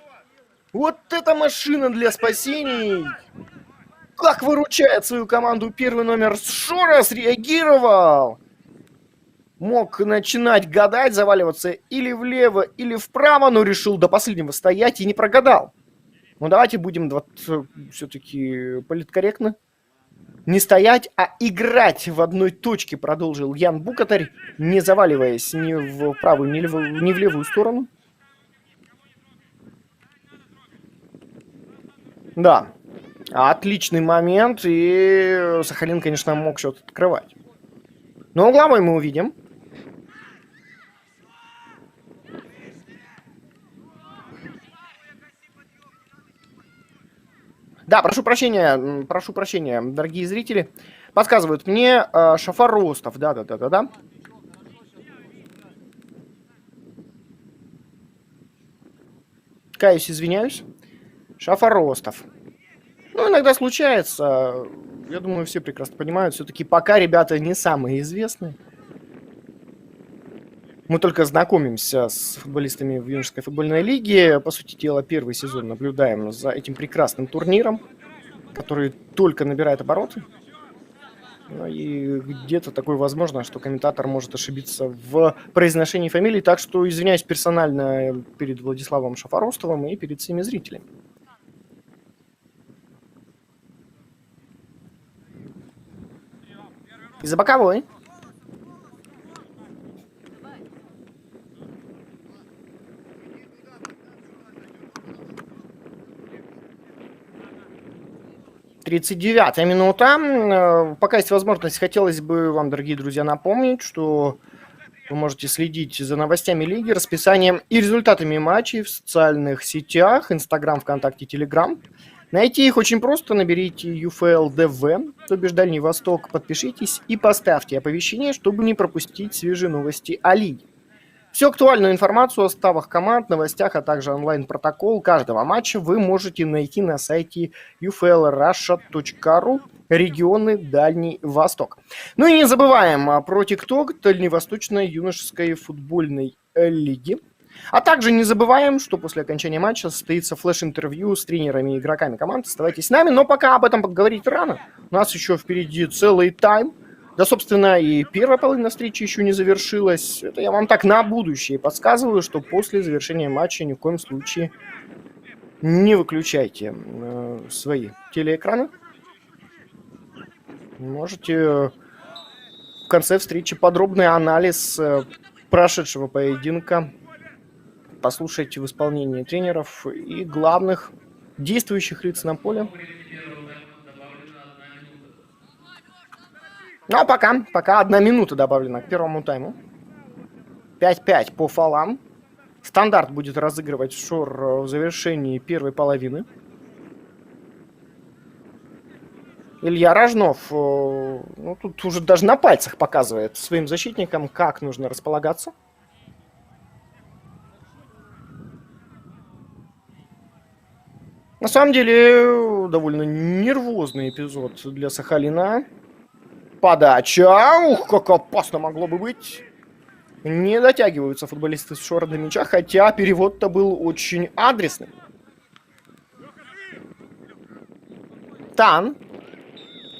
Вот это машина для спасений! Как выручает свою команду первый номер Шора, среагировал! Мог начинать гадать, заваливаться или влево, или вправо, но решил до последнего стоять и не прогадал. Ну давайте будем все-таки политкорректны. Не стоять, а играть в одной точке, продолжил Ян Букатарь, не заваливаясь ни в правую, ни в левую сторону. Да, отличный момент, и Сахалин, конечно, мог что-то открывать. Но угловой мы увидим. Да, прошу прощения, дорогие зрители. Подсказывают мне Шафар Ростов. Да. Каюсь, извиняюсь. Шафар Ростов. Ну, иногда случается. Я думаю, все прекрасно понимают. Все-таки пока ребята не самые известные. Мы только знакомимся с футболистами в юношеской футбольной лиге. По сути дела, первый сезон наблюдаем за этим прекрасным турниром, который только набирает обороты. Ну и где-то такое возможно, что комментатор может ошибиться в произношении фамилии. Так что извиняюсь персонально перед Владиславом Шафаростовым и перед всеми зрителями. Из-за боковой. Тридцать 39-я минута. Пока есть возможность, хотелось бы вам, дорогие друзья, напомнить, что вы можете следить за новостями лиги, расписанием и результатами матчей в социальных сетях, Инстаграм, ВКонтакте, Телеграм. Найти их очень просто, наберите UFLDV, то бишь Дальний Восток, подпишитесь и поставьте оповещение, чтобы не пропустить свежие новости о лиге. Всю актуальную информацию о составах команд, новостях, а также онлайн-протокол каждого матча вы можете найти на сайте uflrussia.ru, регионы Дальний Восток. Ну и не забываем про ТикТок Дальневосточной юношеской футбольной лиги. А также не забываем, что после окончания матча состоится флеш-интервью с тренерами и игроками команд. Оставайтесь с нами, но пока об этом поговорить рано. У нас еще впереди целый тайм. Да, собственно, и первая половина встречи еще не завершилась. Это я вам так на будущее подсказываю, что после завершения матча ни в коем случае не выключайте свои телеэкраны. Можете в конце встречи подробный анализ прошедшего поединка послушать в исполнении тренеров и главных действующих лиц на поле. Ну, а пока 1 минута добавлена к первому тайму. 5-5 по фолам. Стандарт будет разыгрывать Шор в завершении первой половины. Илья Рожнов, ну, тут уже даже на пальцах показывает своим защитникам, как нужно располагаться. На самом деле, довольно нервозный эпизод для Сахалина. Подача. Ух, как опасно могло бы быть. Не дотягиваются футболисты с Шора до мяча, хотя перевод-то был очень адресный. Тан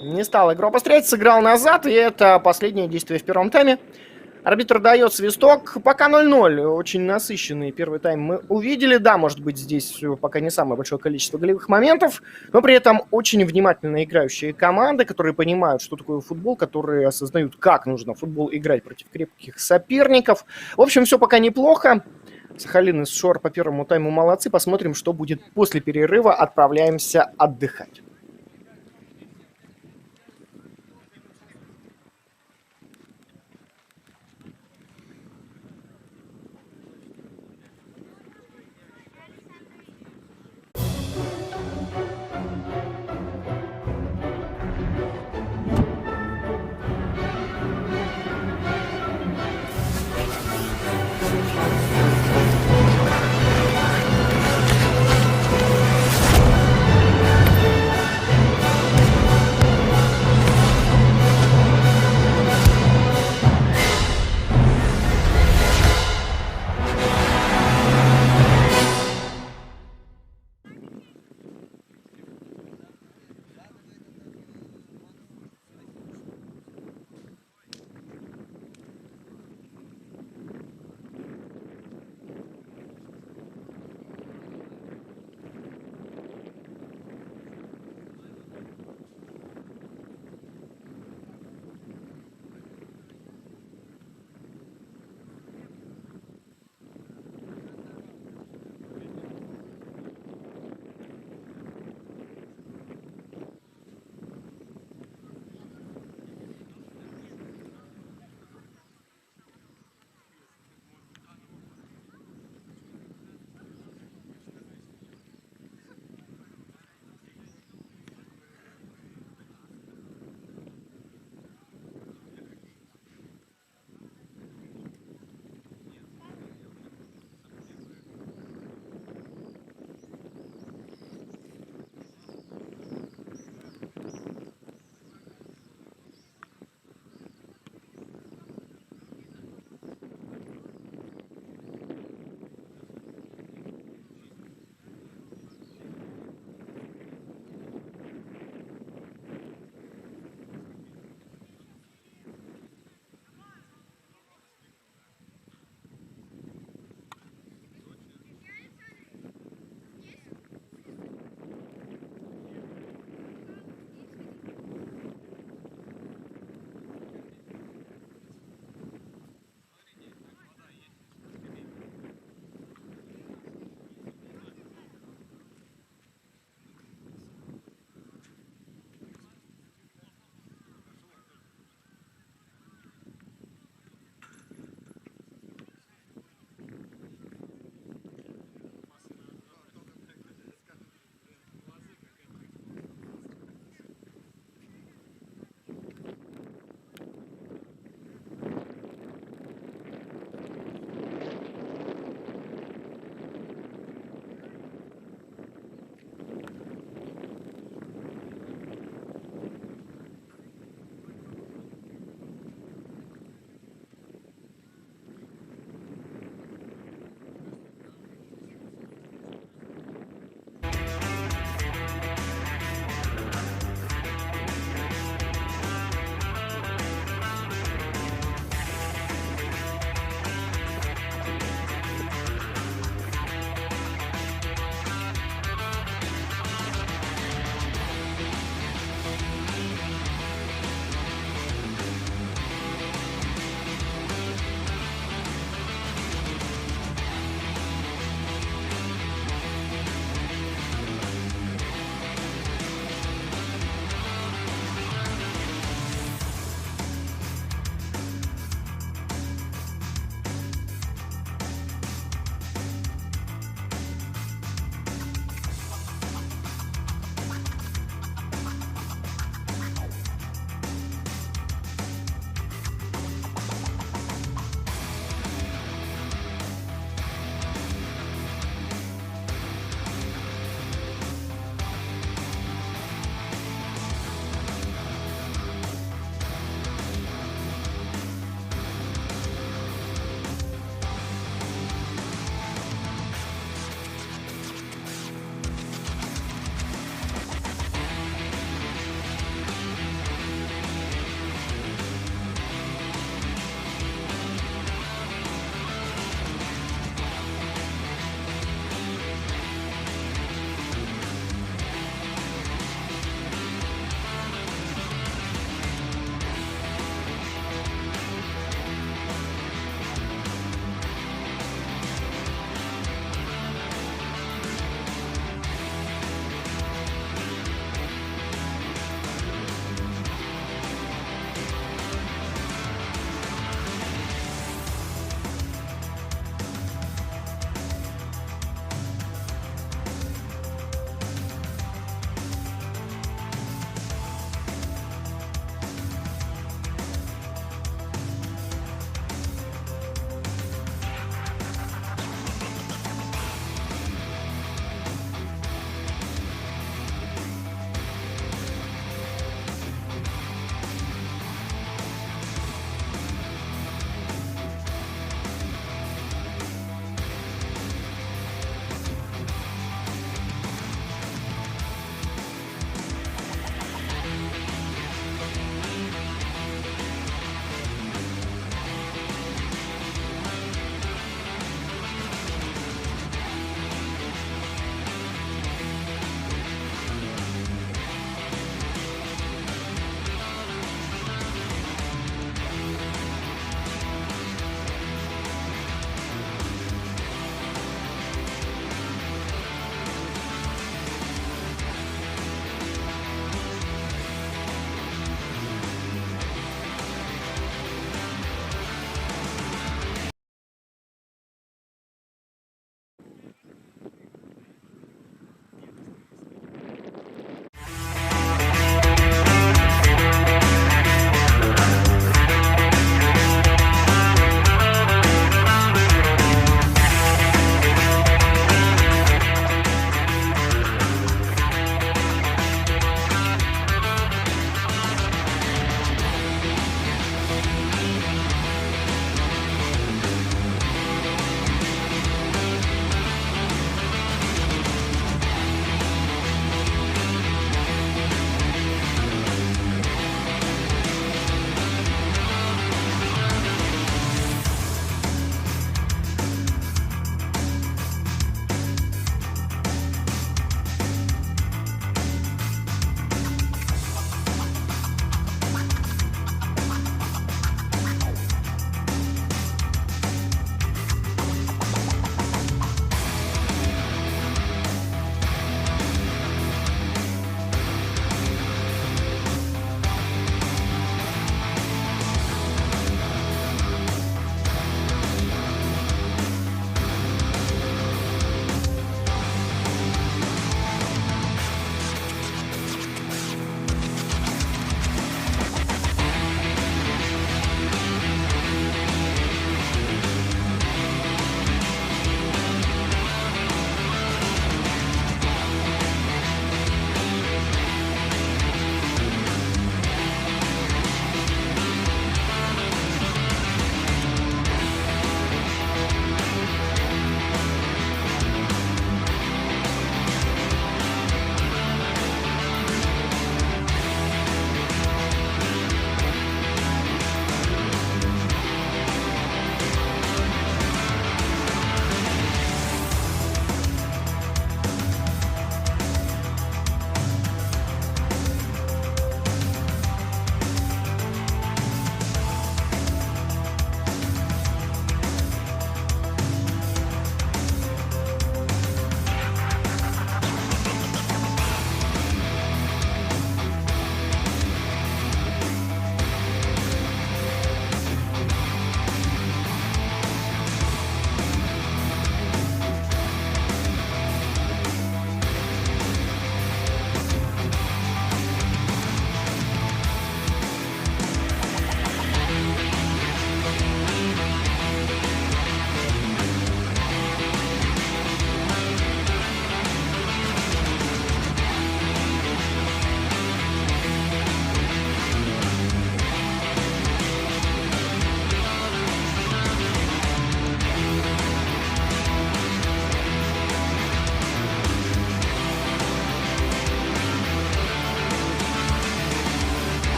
не стал игру обострять, сыграл назад, и это последнее действие в первом тайме. Арбитр дает свисток. Пока 0-0. Очень насыщенный первый тайм мы увидели. Да, может быть, здесь пока не самое большое количество голевых моментов, но при этом очень внимательно играющие команды, которые понимают, что такое футбол, которые осознают, как нужно в футбол играть против крепких соперников. В общем, все пока неплохо. Сахалин и Шор по первому тайму молодцы. Посмотрим, что будет после перерыва. Отправляемся отдыхать.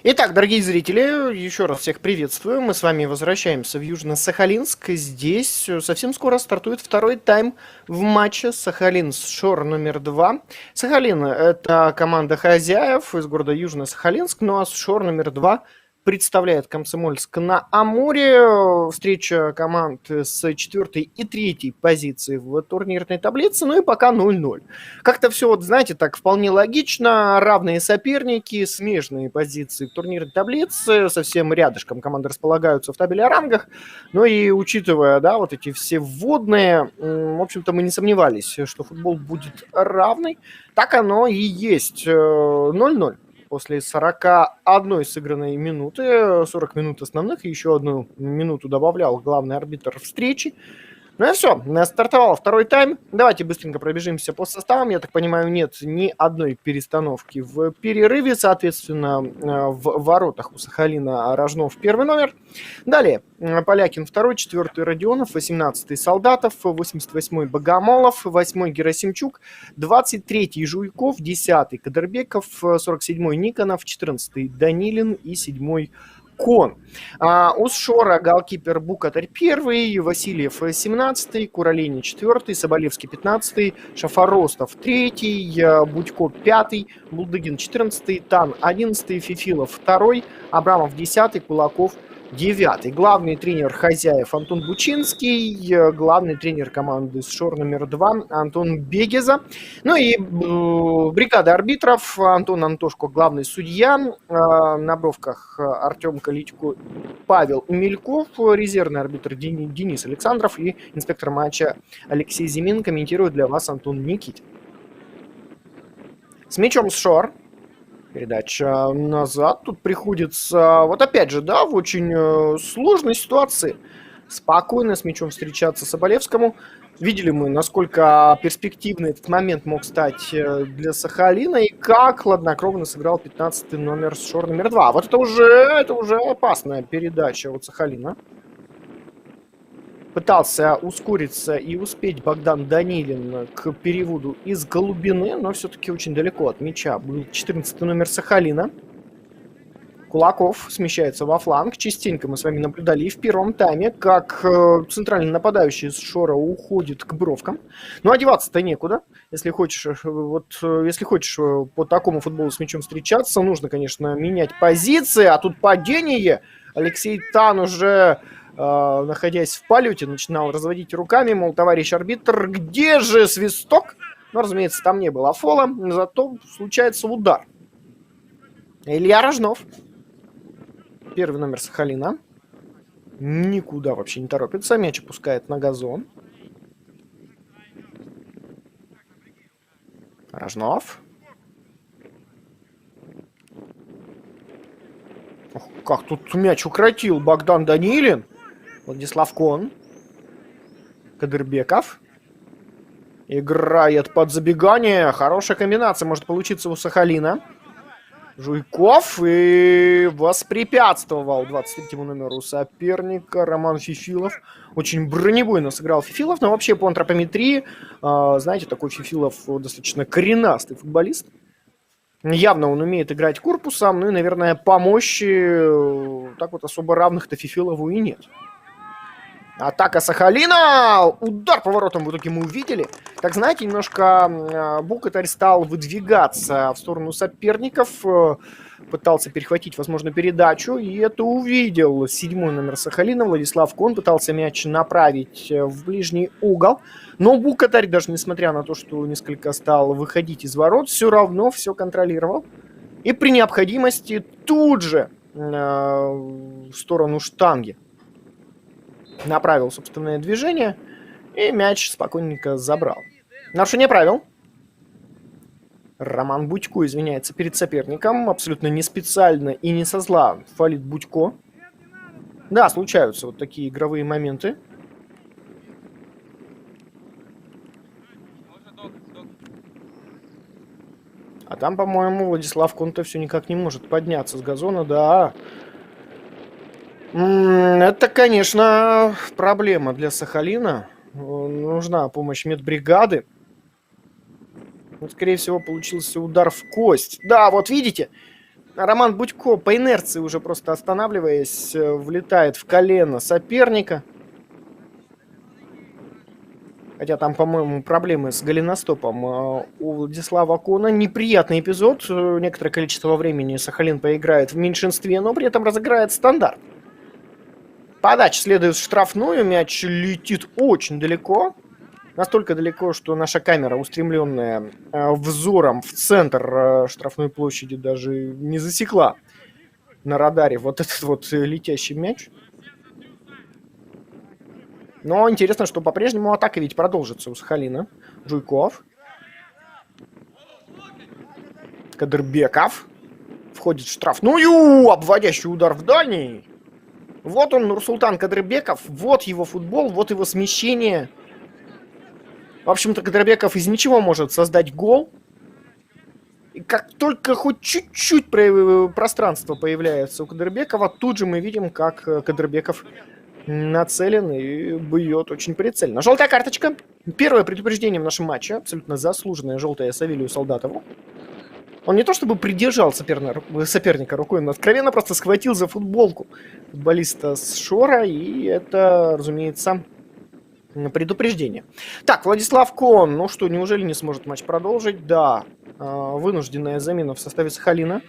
Итак, дорогие зрители, еще раз всех приветствую. Мы с вами возвращаемся в Южно-Сахалинск. Здесь совсем скоро стартует второй тайм в матче Сахалин-Шор номер 2. Сахалин — это команда хозяев из города Южно-Сахалинск, ну а Шор номер 2 представляет Комсомольск-на-Амуре. Встреча команд с 4 и 3 позиции в турнирной таблице. Ну и пока 0-0. Как-то все, вот, знаете, так вполне логично. Равные соперники, смежные позиции в турнирной таблице. Совсем рядышком команды располагаются в табеле о рангах. Ну и учитывая, да, вот эти все вводные, в общем-то, мы не сомневались, что футбол будет равный. Так оно и есть. 0-0. После 41 сыгранной минуты, 40 минут основных, и еще одну минуту добавлял главный арбитр встречи. Ну и все, стартовал второй тайм. Давайте быстренько пробежимся по составам. Я так понимаю, нет ни одной перестановки в перерыве. Соответственно, в воротах у Сахалина Рожнов первый номер. Далее Полякин второй, 4-й Родионов, 18-й Солдатов, 88-й Богомолов, 8-й Герасимчук, 23-й Жуйков, 10-й Кадырбеков, 47-й Никонов, 14-й Данилин и 7-й Кон. У Шора голкипер Букатарь 1, Васильев 17, Куралени 4, Соболевский 15, Шафаростов 3, Будько 5, Булдыгин 14, Тан 11, Фифилов 2, Абрамов 10, Кулаков 9. Главный тренер хозяев Антон Бучинский, главный тренер команды Шор номер 2 Антон Бегеза. Ну и бригада арбитров: Антон Антошко, главный судья, на бровках Артем Калитько, Павел Умельков, резервный арбитр Денис Александров и инспектор матча Алексей Зимин. Комментирует для вас Антон Никитин. С мячом Шор. Передача назад. Тут приходится, вот опять же, да, в очень сложной ситуации спокойно с мячом встречаться Соболевскому. Видели мы, насколько перспективный этот момент мог стать для Сахалина и как хладнокровно сыграл 15-й номер Шор номер 2. Вот это уже опасная передача от Сахалина. Пытался ускориться и успеть Богдан Данилин к переводу из глубины, но все-таки очень далеко от мяча был 14-й номер Сахалина. Кулаков смещается во фланг. Частенько мы с вами наблюдали и в первом тайме, как центральный нападающий из Шора уходит к бровкам. Но одеваться-то некуда. Если хочешь по такому футболу с мячом встречаться, нужно, конечно, менять позиции. А тут падение. Алексей Тан уже, находясь в полете, начинал разводить руками, мол, товарищ арбитр, где же свисток? Но, разумеется, там не было фола, зато случается удар. Илья Рожнов, первый номер Сахалина, никуда вообще не торопится, мяч опускает на газон. Рожнов. Ох, как тут мяч укротил Богдан Данилин. Владислав Кон. Кадырбеков. Играет под забегание. Хорошая комбинация может получиться у Сахалина. Жуйков и воспрепятствовал 23-му номеру соперника Роман Фифилов. Очень бронебойно сыграл Фифилов, но вообще по антропометрии, знаете, такой Фифилов достаточно коренастый футболист. Явно он умеет играть корпусом, ну и, наверное, помощи так вот особо равных-то Фифилову и нет. Атака Сахалина! Удар поворотом в итоге мы увидели. Так, знаете, немножко Букатарь стал выдвигаться в сторону соперников. Пытался перехватить, возможно, передачу. И это увидел 7-й номер Сахалина Владислав Кон. Пытался мяч направить в ближний угол. Но Букатарь, даже несмотря на то, что несколько стал выходить из ворот, все равно все контролировал. И при необходимости тут же в сторону штанги направил собственное движение и мяч спокойненько забрал. Нарушение правил. Роман Будько извиняется перед соперником. Абсолютно не специально и не со зла фалит Будько. Да, случаются вот такие игровые моменты. там, по-моему, Владислав Кон-то все никак не может подняться с газона, да. Это, конечно, проблема для Сахалина. Нужна помощь медбригады. Вот, скорее всего, получился удар в кость. Да, вот видите, Роман Будько по инерции уже просто останавливаясь, влетает в колено соперника. Хотя там, по-моему, проблемы с голеностопом у Владислава Кона. Неприятный эпизод. Некоторое количество времени Сахалин поиграет в меньшинстве, но при этом разыграет стандарт. Подача следует в штрафную. Мяч летит очень далеко. Настолько далеко, что наша камера, устремленная взором в центр штрафной площади, даже не засекла на радаре вот этот вот летящий мяч. Но интересно, что по-прежнему атака ведь продолжится у Сахалина. Жуйков. Кадырбеков. Входит в штрафную. Обводящий удар в дальний. Вот он, Нурсултан Кадырбеков. Вот его футбол, вот его смещение. В общем-то, Кадырбеков из ничего может создать гол. И как только хоть чуть-чуть пространство появляется у Кадырбекова, тут же мы видим, как Кадырбеков нацелен и бьет очень прицельно. Желтая карточка. Первое предупреждение в нашем матче. Абсолютно заслуженное желтое Савелию Солдатову. Он не то чтобы придержал соперника рукой, но откровенно просто схватил за футболку футболиста с Шора. И это, разумеется, предупреждение. Так, Владислав Кон. Ну что, неужели не сможет матч продолжить? Да. Вынужденная замена в составе Сахалина.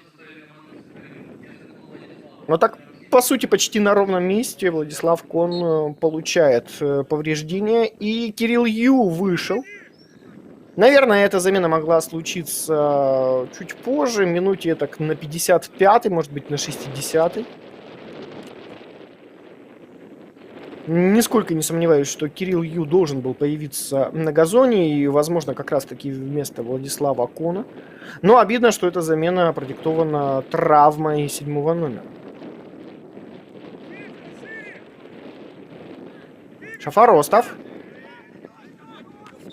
Но так, по сути, почти на ровном месте Владислав Кон получает повреждения. И Кирилл Ю вышел. Наверное, эта замена могла случиться чуть позже. Минуте так на 55-й, может быть, на 60-й. Нисколько не сомневаюсь, что Кирилл Ю должен был появиться на газоне. И, возможно, как раз-таки вместо Владислава Кона. Но обидно, что эта замена продиктована травмой 7-го номера. Шафаростов.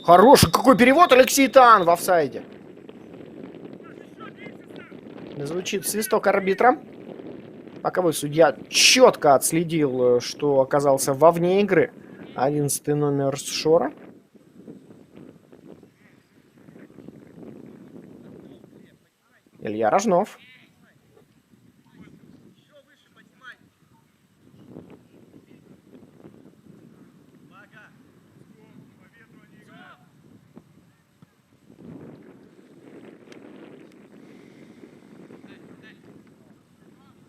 Хороший какой перевод, Алексей Тан в офсайде. Звучит свисток арбитра. Боковой судья четко отследил, что оказался вовне игры 11-й номер с Шора. Илья Рожнов.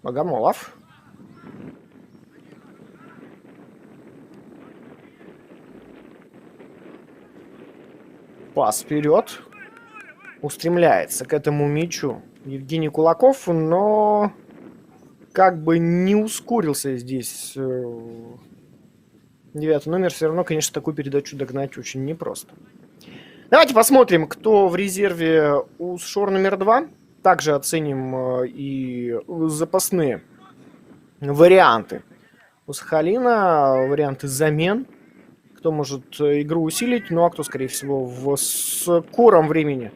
Богомолов. Пас вперед. Устремляется к этому мячу Евгений Кулаков, но как бы не ускорился здесь 9-й номер. Все равно, конечно, такую передачу догнать очень непросто. Давайте посмотрим, кто в резерве у Шор номер 2. Также оценим и запасные варианты у Сахалина, варианты замен. Кто может игру усилить, ну а кто, скорее всего, в скором времени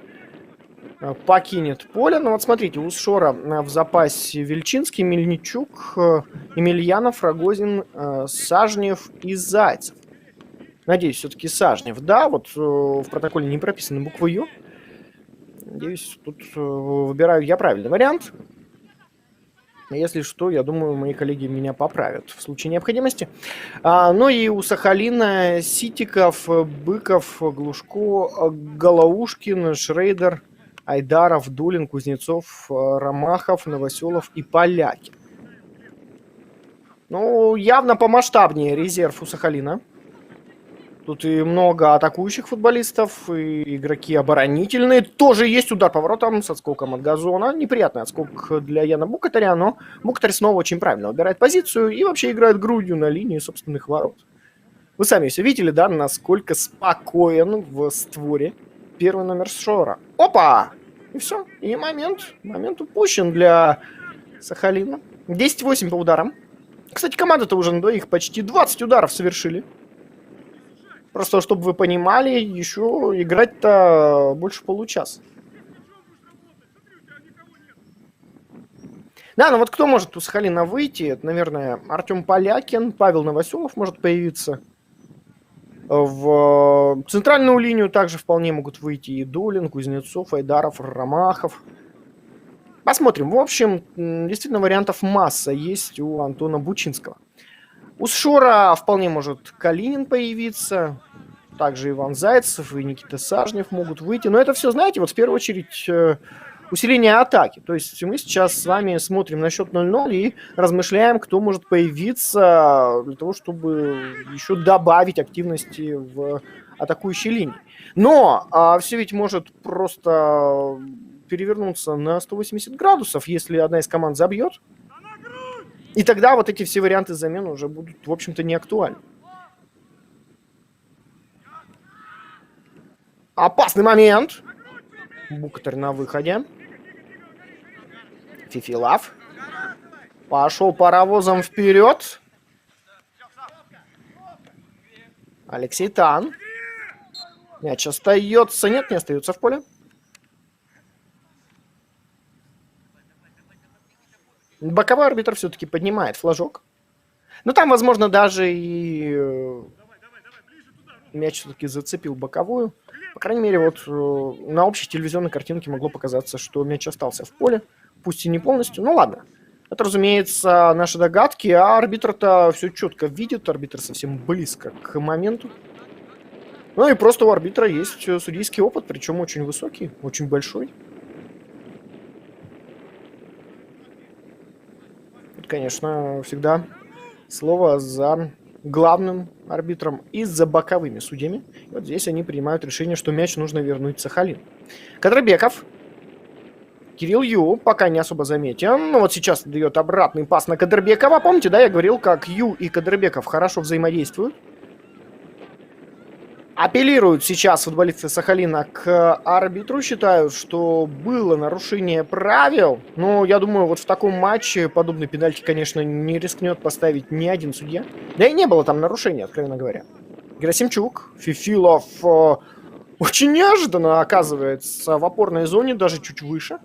покинет поле. Ну вот смотрите, у Шора в запасе Вельчинский, Мельничук, Емельянов, Рогозин, Сажнев и Зайцев. Надеюсь, все-таки Сажнев. Да, вот в протоколе не прописаны буквы Ю. Надеюсь, тут выбираю я правильный вариант. Если что, я думаю, мои коллеги меня поправят в случае необходимости. Ну и у Сахалина Ситиков, Быков, Глушко, Голоушкин, Шрейдер, Айдаров, Дулин, Кузнецов, Ромахов, Новоселов и Полякин. Ну, явно помасштабнее резерв у Сахалина. Тут и много атакующих футболистов, и игроки оборонительные. Тоже есть удар поворотом с отскоком от газона. Неприятный отскок для Яна Букатаря, но Букатарь снова очень правильно выбирает позицию и вообще играет грудью на линии собственных ворот. Вы сами все видели, да, насколько спокоен в створе первый номер Шора. Опа! И все. И момент упущен для Сахалина. 10-8 по ударам. Кстати, команда-то уже на двоих почти 20 ударов совершили. Просто, чтобы вы понимали, еще играть-то больше получаса. Да, ну вот кто может у Сахалина выйти? Это, наверное, Артем Полякин, Павел Новоселов может появиться. В центральную линию также вполне могут выйти и Долин, Кузнецов, Айдаров, Ромахов. Посмотрим. В общем, действительно, вариантов масса есть у Антона Бучинского. У Шора вполне может Калинин появиться. Также Иван Зайцев и Никита Сажнев могут выйти. Но это все, знаете, вот в первую очередь усиление атаки. То есть мы сейчас с вами смотрим на счет 0-0 и размышляем, кто может появиться для того, чтобы еще добавить активности в атакующей линии. Но все ведь может просто перевернуться на 180 градусов, если одна из команд забьет. И тогда вот эти все варианты замены уже будут, в общем-то, не актуальны. Опасный момент. Бухгалтер на выходе. Фифилав. Пошел паровозом вперед. Алексей Тан. Мяч остается. Нет, не остается в поле. Боковой арбитр все-таки поднимает флажок. Но там, возможно, даже и мяч все-таки зацепил боковую. По крайней мере, вот на общей телевизионной картинке могло показаться, что мяч остался в поле. Пусть и не полностью, ну ладно. Это, разумеется, наши догадки, а арбитр-то все четко видит, арбитр совсем близко к моменту. Ну и просто у арбитра есть судейский опыт, причем очень высокий, очень большой. Тут, конечно, всегда слово за главным арбитром и за боковыми судьями. И вот здесь они принимают решение, что мяч нужно вернуть Сахалин. Кадрбеков. Кирилл Ю пока не особо заметен. Но вот сейчас дает обратный пас на Кадрбекова. Помните, да, я говорил, как Ю и Кадрбеков хорошо взаимодействуют. Апеллируют сейчас футболисты Сахалина к арбитру. Считают, что было нарушение правил. Но я думаю, вот в таком матче подобный пенальти, конечно, не рискнет поставить ни один судья. Да и не было там нарушения, откровенно говоря. Герасимчук, Фифилов очень неожиданно оказывается в опорной зоне, даже чуть выше.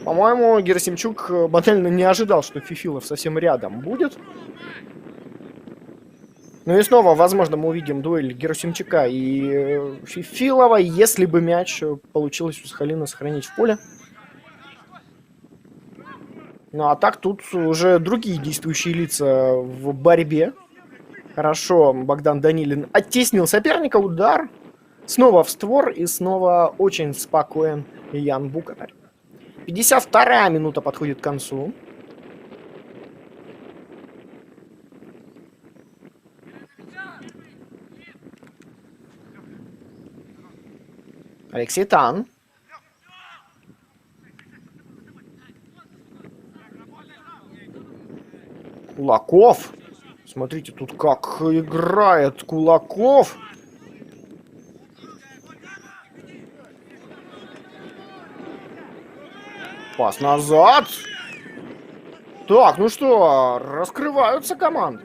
По-моему, Герасимчук банально не ожидал, что Фифилов совсем рядом будет. Ну и снова, возможно, мы увидим дуэль Герасимчука и Фифилова, если бы мяч получилось у Сахалина сохранить в поле. Ну а так тут уже другие действующие лица в борьбе. Хорошо, Богдан Данилин оттеснил соперника, удар. Снова в створ и снова очень спокоен Ян Бухгалтер. 52-я минута подходит к концу. Алексей Тан. Кулаков. Смотрите, тут как играет Кулаков. Пас назад. Так, ну что, раскрываются команды.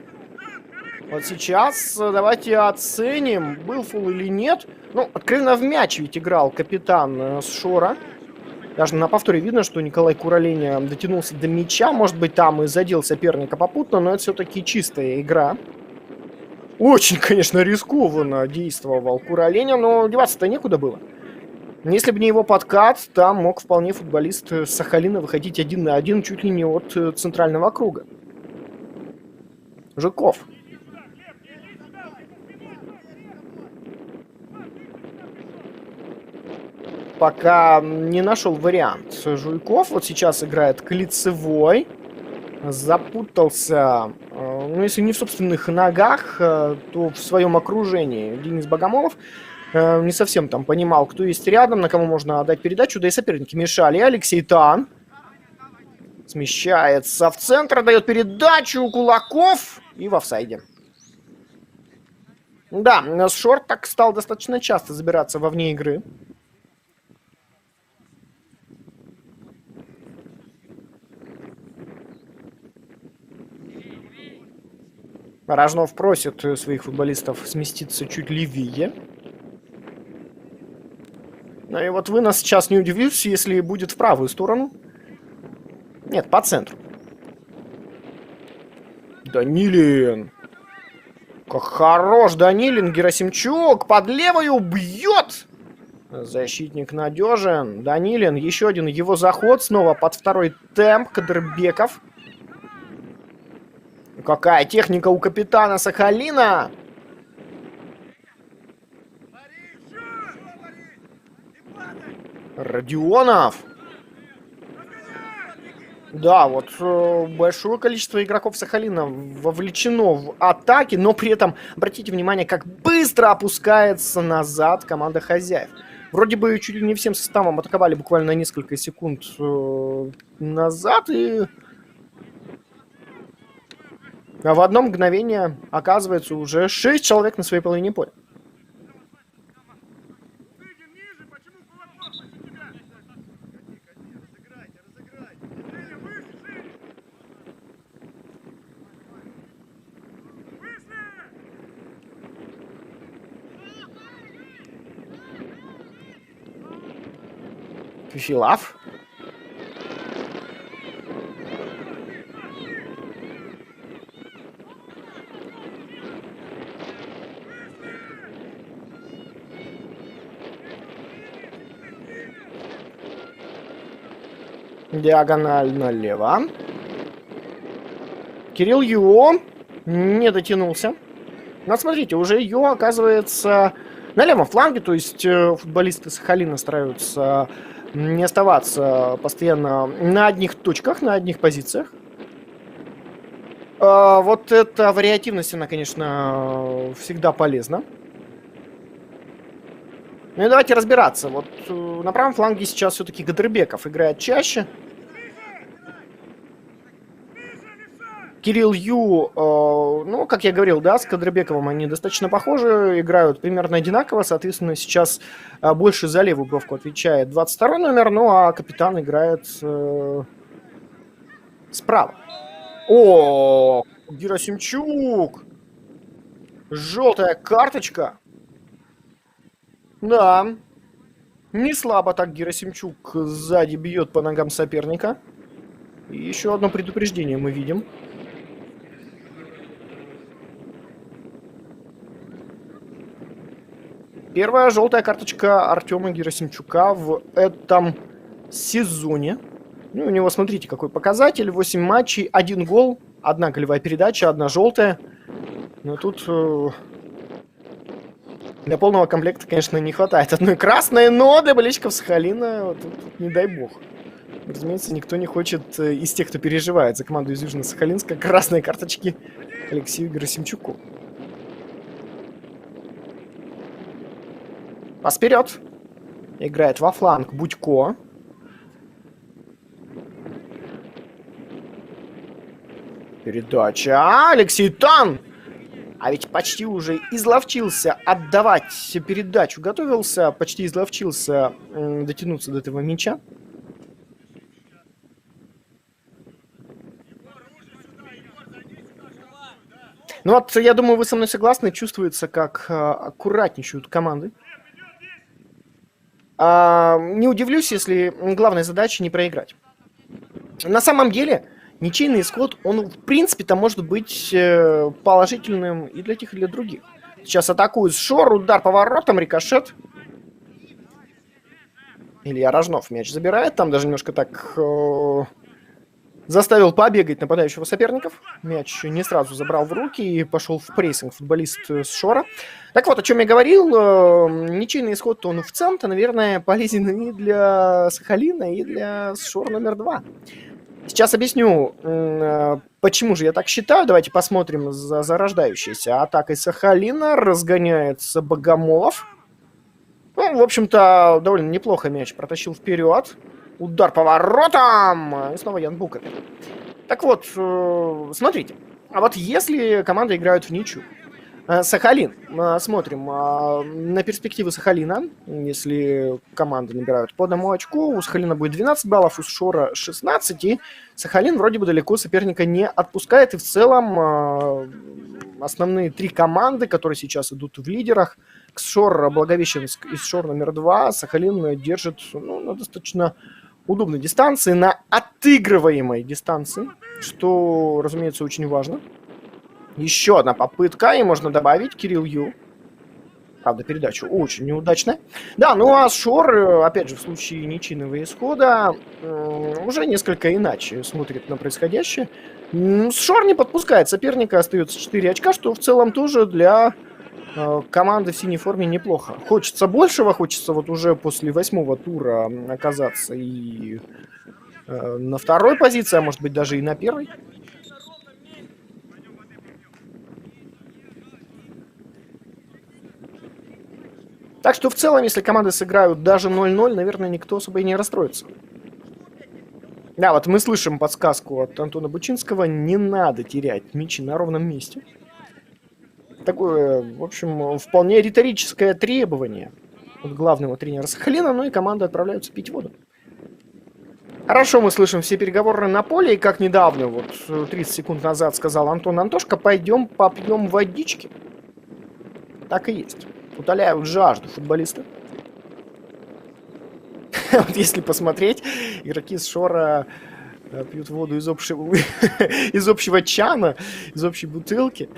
Вот сейчас давайте оценим, был фул или нет. Ну, откровенно в мяч ведь играл капитан с Шора. Даже на повторе видно, что Николай Кураленя дотянулся до мяча. Может быть, там и задел соперника попутно, но это все-таки чистая игра. Очень, конечно, рискованно действовал Кураленя, но деваться-то некуда было. Если бы не его подкат, там мог вполне футболист Сахалина выходить 1 на 1 чуть ли не от центрального круга. Жуков. Пока не нашел вариант. Жуйков вот сейчас играет к лицевой. Запутался, ну, если не в собственных ногах, то в своем окружении. Денис Богомолов не совсем там понимал, кто есть рядом, на кому можно отдать передачу. Да и соперники мешали. Алексей Тан смещается в центр, дает передачу. Кулаков и в офсайде. Да, Шорт так стал достаточно часто забираться вовне игры. Рожнов просит своих футболистов сместиться чуть левее. Ну и вот вы нас сейчас не удивитесь, если будет в правую сторону. Нет, по центру. Данилин. Как хорош Данилин. Герасимчук под левую бьет. Защитник надежен. Данилин. Еще один его заход. Снова под второй темп. Кадырбеков. Какая техника у капитана Сахалина. Родионов. Да, вот большое количество игроков Сахалина вовлечено в атаки, но при этом, обратите внимание, как быстро опускается назад команда хозяев. Вроде бы чуть ли не всем составом атаковали буквально на несколько секунд назад, и в одно мгновение оказывается уже 6 человек на своей половине поля. Филав. Диагональ налево. Кирилл Ю не дотянулся. Но смотрите, уже Ю оказывается на левом фланге, то есть футболисты Сахалина стараются не оставаться постоянно на одних точках, на одних позициях. Вот эта вариативность, она, конечно, всегда полезна. Ну и давайте разбираться. Вот на правом фланге сейчас все-таки Кадырбеков играет чаще. Кирилл Ю, ну, как я говорил, да, с Кадырбековым они достаточно похожи, играют примерно одинаково, соответственно, сейчас больше за левую бровку отвечает 22-й номер, ну, а капитан играет справа. О, Герасимчук! Желтая карточка. Да, не слабо так Герасимчук сзади бьет по ногам соперника. И еще одно предупреждение мы видим. Первая желтая карточка Артема Герасимчука в этом сезоне. Ну, у него, смотрите, какой показатель. 8 матчей, 1 гол, 1 голевая передача, 1 желтая. Но тут для полного комплекта, конечно, не хватает одной красной, но для болельщиков Сахалина тут не дай бог. Разумеется, никто не хочет из тех, кто переживает за команду из Южно-Сахалинска, красные карточки Алексею Герасимчуку. Пас вперед. Играет во фланг Будько. Передача. Алексей Тан! А ведь почти уже изловчился отдавать передачу. Готовился, почти изловчился дотянуться до этого мяча. Ну вот, я думаю, вы со мной согласны. Чувствуется, как аккуратничают команды. Не удивлюсь, если главная задача не проиграть. На самом деле, ничейный исход, он в принципе-то может быть положительным и для тех, и для других. Сейчас атакует Шор, удар поворотом, рикошет. Илья Рожнов мяч забирает, там даже немножко так заставил побегать нападающего соперников. Мяч не сразу забрал в руки и пошел в прессинг футболист с Шора. Так вот, о чем я говорил, ничейный исход, он в целом-то, наверное, полезен и для Сахалина, и для Шор номер 2. Сейчас объясню, почему же я так считаю. Давайте посмотрим за зарождающейся атакой Сахалина. Разгоняется Богомолов. Ну, в общем-то, довольно неплохо мяч протащил вперед. Удар поворотом! И снова Ян Букер. Так вот, смотрите. А вот если команды играют в ничью, Сахалин, смотрим на перспективы Сахалина. Если команды набирают по одному очку, у Сахалина будет 12 баллов, у Шора 16. И Сахалин вроде бы далеко соперника не отпускает. И в целом основные 3 команды, которые сейчас идут в лидерах, Ксшор, Благовещенск и Шор номер 2, Сахалин держит на достаточно удобной дистанции, на отыгрываемой дистанции, что, разумеется, очень важно. Еще одна попытка, и можно добавить Кирилл Ю. Правда, передача очень неудачная. Да, ну а Шор, опять же, в случае ничейного исхода, уже несколько иначе смотрит на происходящее. Шор не подпускает соперника, остается 4 очка, что в целом тоже для команды в синей форме неплохо. Хочется большего, хочется вот уже после 8-го тура оказаться и на второй позиции, а может быть даже и на первой. Так что в целом, если команды сыграют даже 0-0, наверное, никто особо и не расстроится. Да, вот мы слышим подсказку от Антона Бучинского: не надо терять мячи на ровном месте. Такое, в общем, вполне риторическое требование от главного тренера Сахалина, ну и команды отправляются пить воду. Хорошо, мы слышим все переговоры на поле, и как недавно, вот 30 секунд назад сказал Антон Антошка, пойдем попьем водички. Так и есть. Утоляют жажду футболисты. Вот если посмотреть, игроки с Шора пьют воду из общего чана, из общей бутылки.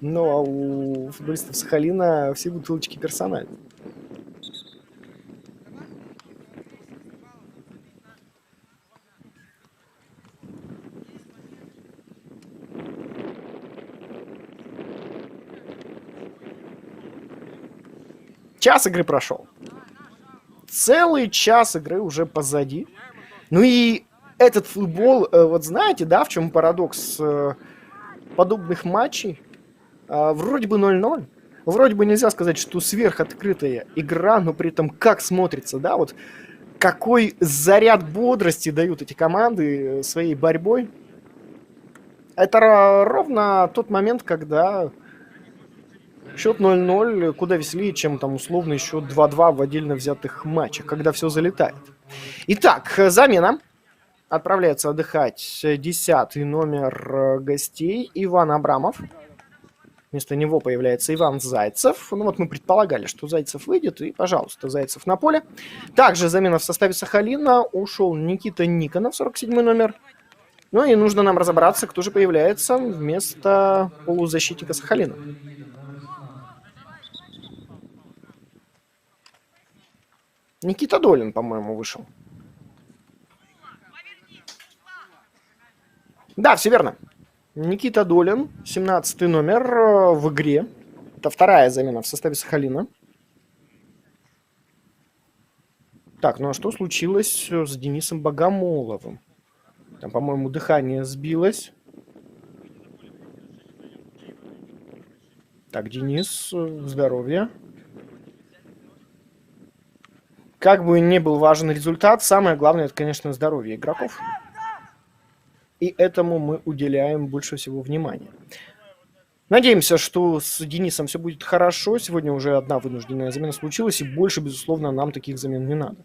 Но у футболистов Сахалина все бутылочки персональные. Час игры прошел. Целый час игры уже позади. Ну и этот футбол, вот знаете, да, в чем парадокс подобных матчей? Вроде бы 0-0. Вроде бы нельзя сказать, что сверхоткрытая игра, но при этом как смотрится, да, вот какой заряд бодрости дают эти команды своей борьбой. Это ровно тот момент, когда счет 0-0 куда веселее, чем там условный счет 2-2 в отдельно взятых матчах, когда все залетает. Итак, замена. Отправляется отдыхать 10-й номер гостей Иван Абрамов. Вместо него появляется Иван Зайцев. Ну вот мы предполагали, что Зайцев выйдет, и, пожалуйста, Зайцев на поле. Также замена в составе Сахалина. Ушел Никита Никонов, 47-й номер. Ну и нужно нам разобраться, кто же появляется вместо полузащитника Сахалина. Никита Долин, по-моему, вышел. Да, все верно. Никита Долин, 17-й номер в игре. Это вторая замена в составе Сахалина. Так, ну а что случилось с Денисом Богомоловым? Там, по-моему, дыхание сбилось. Так, Денис, здоровье. Как бы ни был важен результат, самое главное, это, конечно, здоровье игроков. И этому мы уделяем больше всего внимания. Надеемся, что с Денисом все будет хорошо. Сегодня уже одна вынужденная замена случилась, и больше, безусловно, нам таких замен не надо.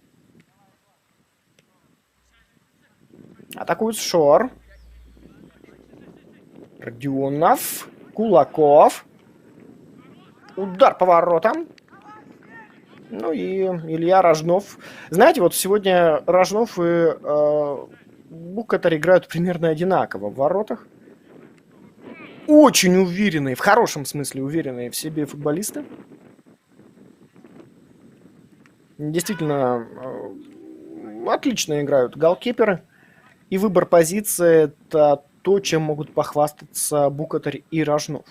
Атакует Шор. Родионов. Кулаков. Удар по воротам. Ну и Илья Рожнов. Знаете, вот сегодня Рожнов и Букатар играют примерно одинаково в воротах. Очень уверенные, в хорошем смысле уверенные в себе футболисты. Действительно, отлично играют голкиперы. И выбор позиции – это то, чем могут похвастаться Букатар и Рожнов.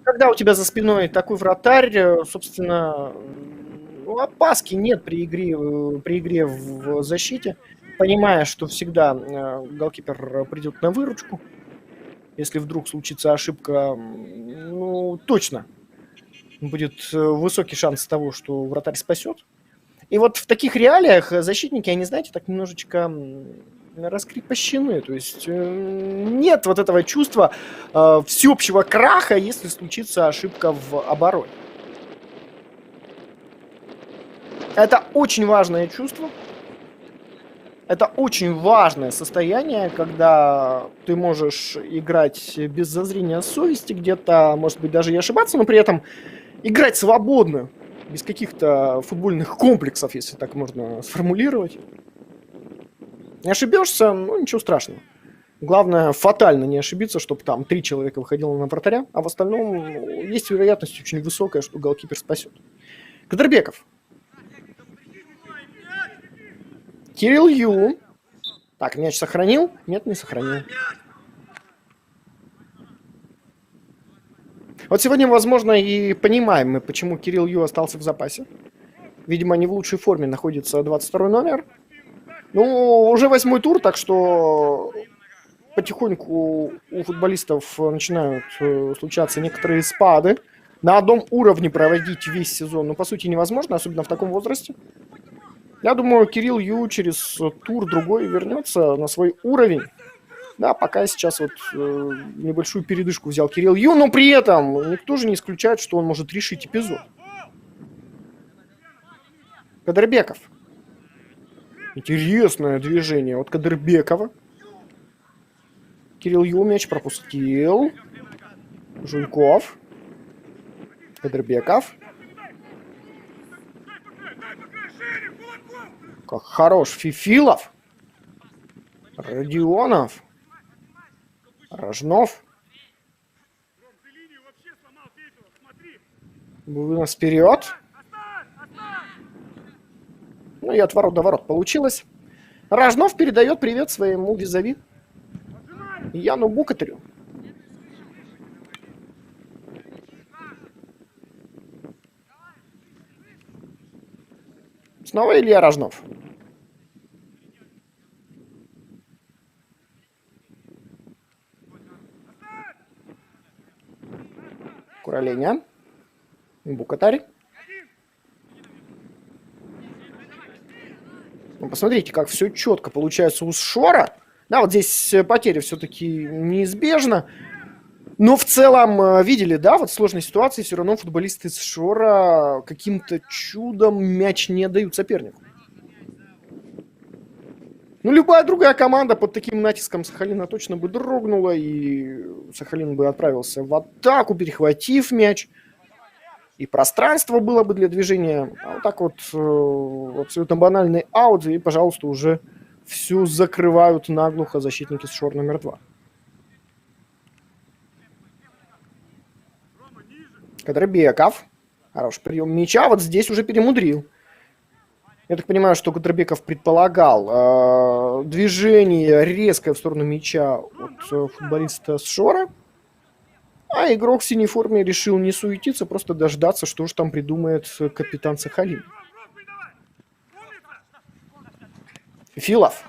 Когда у тебя за спиной такой вратарь, собственно, опаски нет при игре в защите. Понимая, что всегда голкипер придет на выручку. Если вдруг случится ошибка, ну, точно будет высокий шанс того, что вратарь спасет. И вот в таких реалиях защитники, они, знаете, так немножечко раскрепощены. То есть нет вот этого чувства всеобщего краха, если случится ошибка в обороне. Это очень важное чувство. Это очень важное состояние, когда ты можешь играть без зазрения совести, где-то, может быть, даже и ошибаться, но при этом играть свободно, без каких-то футбольных комплексов, если так можно сформулировать. Не ошибешься, ну ничего страшного. Главное, фатально не ошибиться, чтобы там 3 человека выходило на вратаря, а в остальном есть вероятность очень высокая, что голкипер спасет. Кадырбеков. Кирилл Ю. Так, мяч сохранил? Нет, не сохранил. Вот сегодня, возможно, и понимаем мы, почему Кирилл Ю остался в запасе. Видимо, не в лучшей форме находится 22-й номер. Ну, уже 8-й тур, так что потихоньку у футболистов начинают случаться некоторые спады. На одном уровне проводить весь сезон, ну, по сути, невозможно, особенно в таком возрасте. Я думаю, Кирилл Ю через тур-другой вернется на свой уровень. Да, пока сейчас вот небольшую передышку взял Кирилл Ю, но при этом никто же не исключает, что он может решить эпизод. Кадырбеков. Интересное движение от Кадырбекова. Кирилл Ю мяч пропустил. Жуйков. Кадырбеков. Как хорош Фифилов. Родионов. Рожнов. Вынос вперед. Ну и от ворот до ворот получилось. Рожнов передает привет своему визави Яну Букатарю. Снова Илья Рожнов. Кураленя. Букатарь. Ну, посмотрите, как все четко получается у Шора. Да, вот здесь потеря все-таки неизбежна. Но в целом, видели, да, вот в сложной ситуации все равно футболисты из Шора каким-то чудом мяч не дают сопернику. Ну, любая другая команда под таким натиском Сахалина точно бы дрогнула, и Сахалин бы отправился в атаку, перехватив мяч. И пространство было бы для движения. А вот так вот абсолютно банальный аут, и, пожалуйста, уже все закрывают наглухо защитники с Шор номер 2. Кадырбеков. Хороший прием мяча. Вот здесь уже перемудрил. Я так понимаю, что Кадырбеков предполагал движение резкое в сторону мяча от футболиста с Шора. А игрок в синей форме решил не суетиться, просто дождаться, что же там придумает капитан Сахалин. Филов.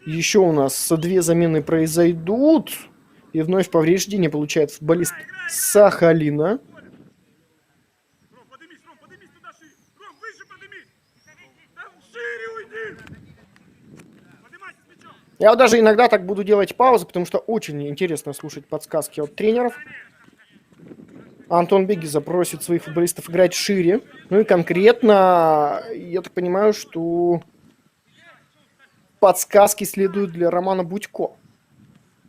Еще у нас 2 замены произойдут. И вновь повреждение получает футболист Сахалина. Я вот даже иногда так буду делать паузы, потому что очень интересно слушать подсказки от тренеров. Антон Бегиза просит своих футболистов играть шире. Ну и конкретно, я так понимаю, что подсказки следуют для Романа Будько.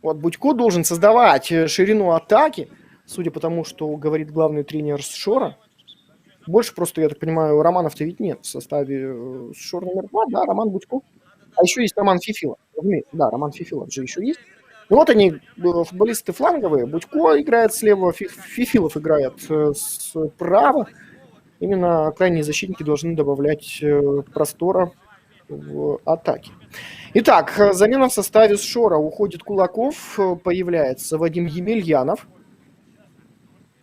Вот Будько должен создавать ширину атаки, судя по тому, что говорит главный тренер с Шора. Больше просто, я так понимаю, Романов-то ведь нет в составе Шор номер 2, да, Роман Будько. А еще есть Роман Фифилов. Да, Роман Фифилов же еще есть. Ну вот они, футболисты фланговые. Будько играет слева, Фифилов играет справа. Именно крайние защитники должны добавлять простора в атаке. Итак, замена в составе с Шора. Уходит Кулаков, появляется Вадим Емельянов.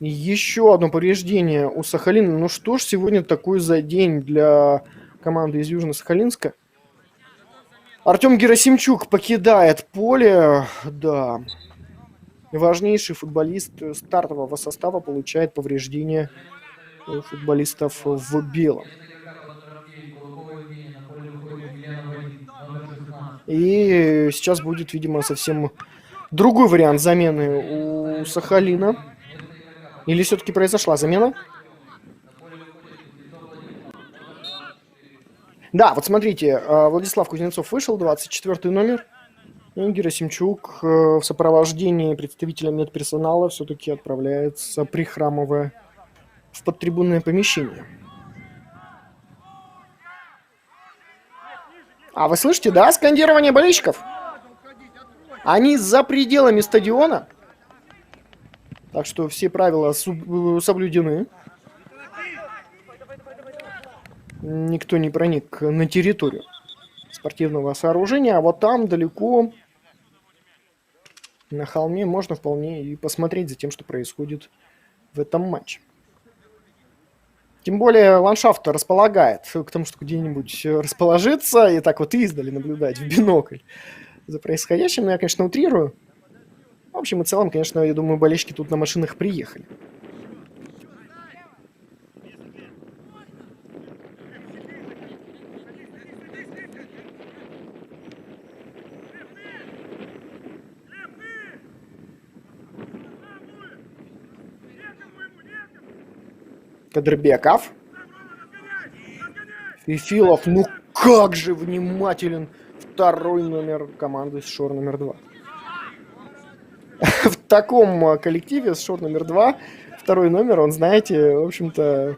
Еще одно повреждение у Сахалина. Ну что ж, сегодня такой за день для команды из Южно-Сахалинска. Артем Герасимчук покидает поле. Да. Важнейший футболист стартового состава получает повреждение футболистов в белом. И сейчас будет, видимо, совсем другой вариант замены у Сахалина. Или все-таки произошла замена? Да, вот смотрите, Владислав Кузнецов вышел, 24 номер. И Герасимчук в сопровождении представителя медперсонала все-таки отправляется, прихрамывая, в подтрибунное помещение. А вы слышите, да, скандирование болельщиков? Они за пределами стадиона. Так что все правила соблюдены. Никто не проник на территорию спортивного сооружения. А вот там, далеко, на холме, можно вполне и посмотреть за тем, что происходит в этом матче. Тем более ландшафт располагает к тому, что где-нибудь расположиться и так вот издали наблюдать в бинокль за происходящим. Но я, конечно, утрирую. В общем и целом, конечно, я думаю, болельщики тут на машинах приехали. Кадырбеков. Фифилов, ну как же внимателен второй номер команды Шор номер 2. В таком коллективе с Шор номер 2 второй номер, он, знаете, в общем-то,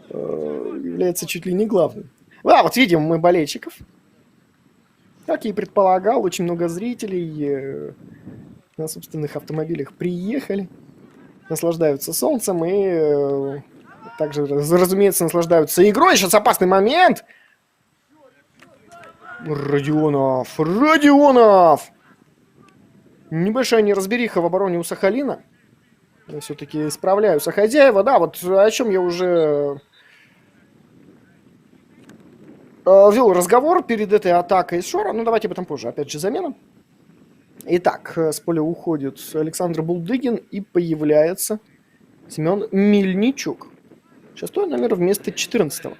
является чуть ли не главным. Да, вот видим мы болельщиков. Как я и предполагал, очень много зрителей на собственных автомобилях приехали, наслаждаются солнцем и также, разумеется, наслаждаются игрой. Сейчас опасный момент. Родионов! Небольшая неразбериха в обороне у Сахалина. Я все-таки справляются хозяева. Да, вот о чем я уже вел разговор перед этой атакой Шора. Ну, давайте об этом позже. Опять же, замена. Итак, с поля уходит Александр Булдыгин и появляется Семен Мельничук. 6-й номер вместо 14-го.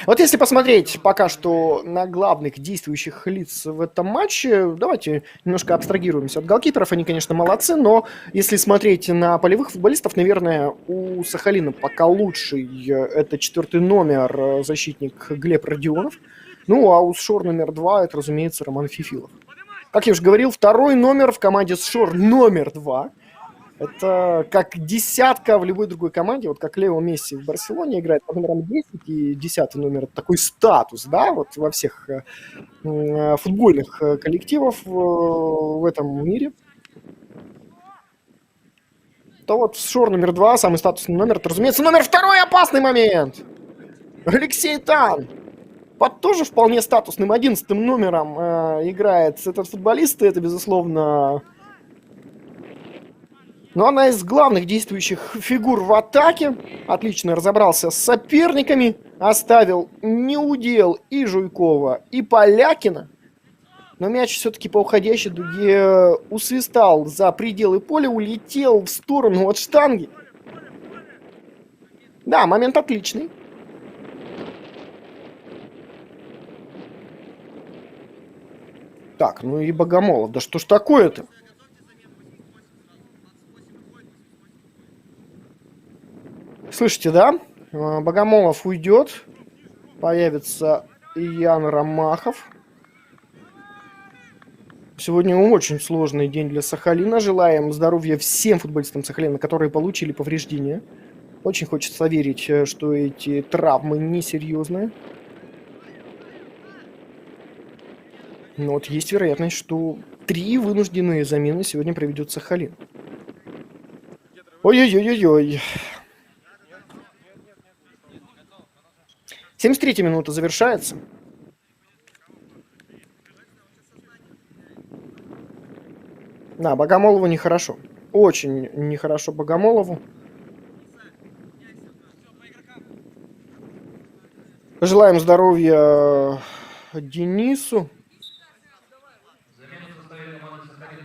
Вот если посмотреть пока что на главных действующих лиц в этом матче, давайте немножко абстрагируемся от голкиперов. Они, конечно, молодцы, но если смотреть на полевых футболистов, наверное, у Сахалина пока лучший это 4-й номер защитник Глеб Родионов. Ну, а у Шор номер 2 это, разумеется, Роман Фифилов. Как я уже говорил, второй номер в команде Шор номер 2. Это как десятка в любой другой команде, вот как Лео Месси в Барселоне играет под номером 10, и 10-й номер — это такой статус, да, вот во всех футбольных коллективах в этом мире. То вот Шор номер 2, самый статусный номер, это, разумеется, номер 2, опасный момент. Алексей Тан. Под тоже вполне статусным 11-м номером играет этот футболист, и это, безусловно... Но она из главных действующих фигур в атаке. Отлично разобрался с соперниками. Оставил неудел и Жуйкова, и Полякина. Но мяч все-таки по уходящей дуге усвистал за пределы поля, улетел в сторону от штанги. Да, момент отличный. Так, ну и Богомолов. Да что ж такое-то? Слышите, да? Богомолов уйдет. Появится Ян Ромахов. Сегодня очень сложный день для Сахалина. Желаем здоровья всем футболистам Сахалина, которые получили повреждения. Очень хочется верить, что эти травмы несерьезные. Но вот есть вероятность, что 3 вынужденные замены сегодня проведет Сахалин. Ой-ой-ой-ой-ой. 73-я минута завершается. Да, Богомолову нехорошо. Очень нехорошо Богомолову. Желаем здоровья Денису.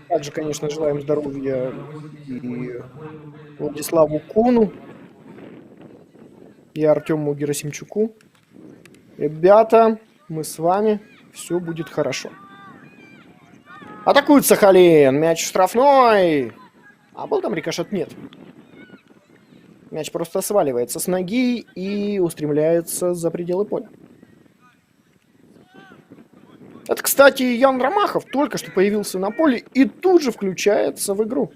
Также, конечно, желаем здоровья и Владиславу Куну, и Артему Герасимчуку. Ребята, мы с вами, все будет хорошо. Атакует Сахалин, мяч штрафной. А был там рикошет? Нет. Мяч просто сваливается с ноги и устремляется за пределы поля. Это, кстати, Ян Ромахов только что появился на поле и тут же включается в игру.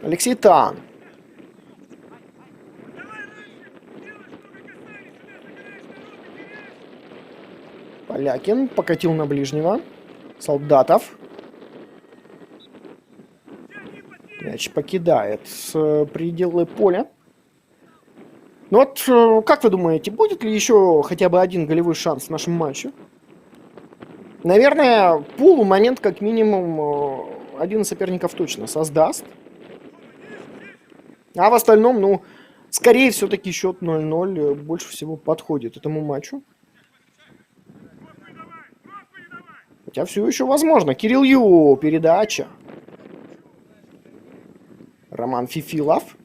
Алексей Тан. Полякин покатил на ближнего. Солдатов. Мяч покидает пределы поля. Ну вот, как вы думаете, будет ли еще хотя бы один голевой шанс в нашем матче? Наверное, Пулу момент как минимум один из соперников точно создаст. А в остальном, ну, скорее все-таки счет 0-0 больше всего подходит этому матчу. Хотя все еще возможно. Кирилл Ю, передача. Роман Фифилов.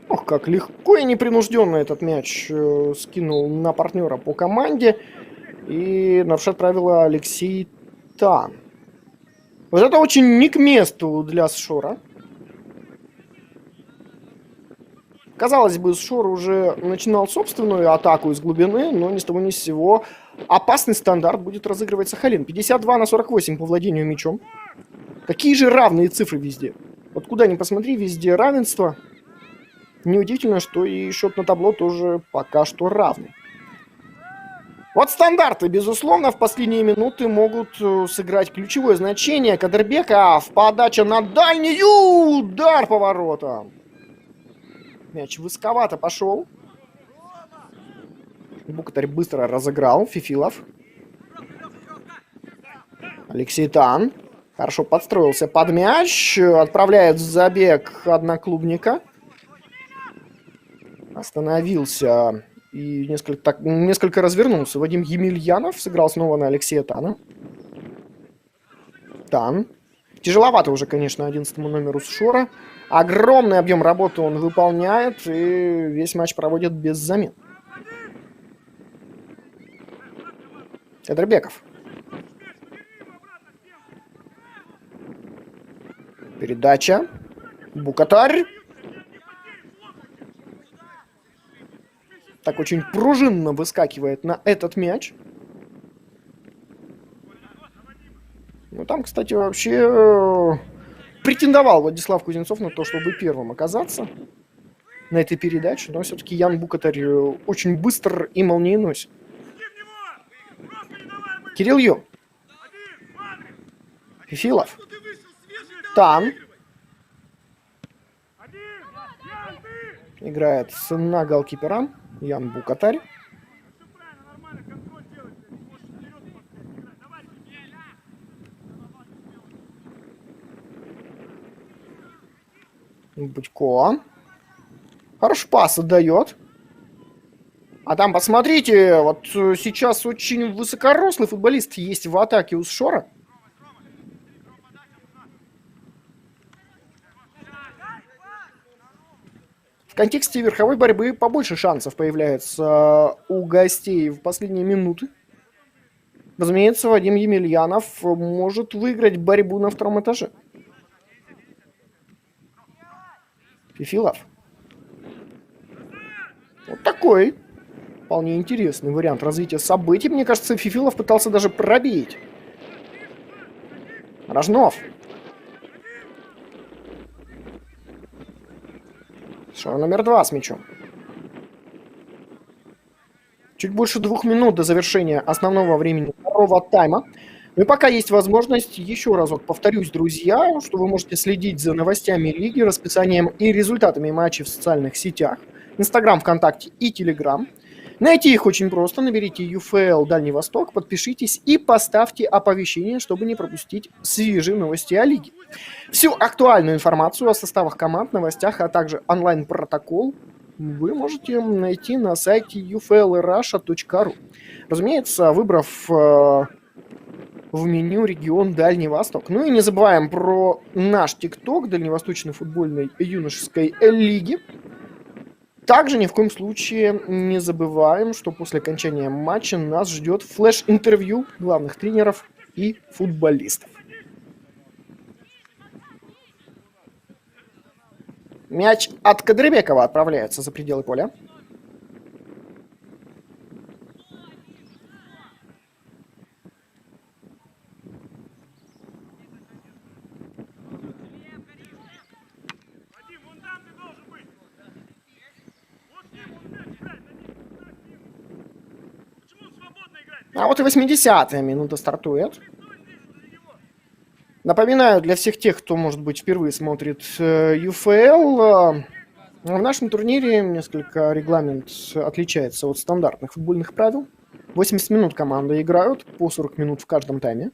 Ох, как легко и непринужденно этот мяч скинул на партнера по команде. И нарушает правила Алексей Тан. Вот это очень не к месту для Сшора. Казалось бы, Сшор уже начинал собственную атаку из глубины, но ни с того ни с сего опасный стандарт будет разыгрывать Сахалин. 52-48 по владению мячом. Какие же равные цифры везде. Вот куда ни посмотри, везде равенство. Неудивительно, что и счет на табло тоже пока что равный. Вот стандарты, безусловно, в последние минуты могут сыграть ключевое значение. Кадырбеков, подача на дальнюю, удар по воротам. Мяч высоковато пошел. Букатарь быстро разыграл. Фифилов. Алексей Тан. Хорошо подстроился под мяч. Отправляет в забег одноклубника. Остановился и несколько развернулся. Вадим Емельянов сыграл снова на Алексея Тана. Тан. Тяжеловато уже, конечно, 11-му номеру Сшора. Огромный объем работы он выполняет и весь матч проводит без замен. Кадырбеков. Передача. Букатарь. Так очень пружинно выскакивает на этот мяч. Ну, там, кстати, вообще претендовал Владислав Кузнецов на то, чтобы первым оказаться на этой передаче. Но все-таки Ян Букатарь очень быстр и молниеносен. Кирилл Ю. Фифилов. Тан. Играет на голкипера. Ян Букатарь. Будько. Хороший пас отдает. А там, посмотрите, вот сейчас очень высокорослый футболист есть в атаке у Сшора. В контексте верховой борьбы побольше шансов появляется у гостей в последние минуты. Разумеется, Вадим Емельянов может выиграть борьбу на втором этаже. Фифилов. Вот такой вполне интересный вариант развития событий. Мне кажется, Фифилов пытался даже пробить. Рожнов. Шар номер 2 с мячом. Чуть больше 2 минут до завершения основного времени второго тайма. Ну и пока есть возможность, еще разок повторюсь, друзья, что вы можете следить за новостями лиги, расписанием и результатами матчей в социальных сетях. Инстаграм, ВКонтакте и Телеграм. Найти их очень просто. Наберите UFL Дальний Восток, подпишитесь и поставьте оповещение, чтобы не пропустить свежие новости о лиге. Всю актуальную информацию о составах команд, новостях, а также онлайн-протокол вы можете найти на сайте uflrussia.ru. Разумеется, выбрав в меню регион Дальний Восток. Ну и не забываем про наш ТикТок Дальневосточной футбольной юношеской лиги. Также ни в коем случае не забываем, что после окончания матча нас ждет флеш-интервью главных тренеров и футболистов. Мяч от Кадырбекова отправляется за пределы поля. А вот и 80-я минута стартует. Напоминаю для всех тех, кто, может быть, впервые смотрит ЮФЛ, в нашем турнире несколько регламент отличается от стандартных футбольных правил. 80 минут команды играют, по 40 минут в каждом тайме.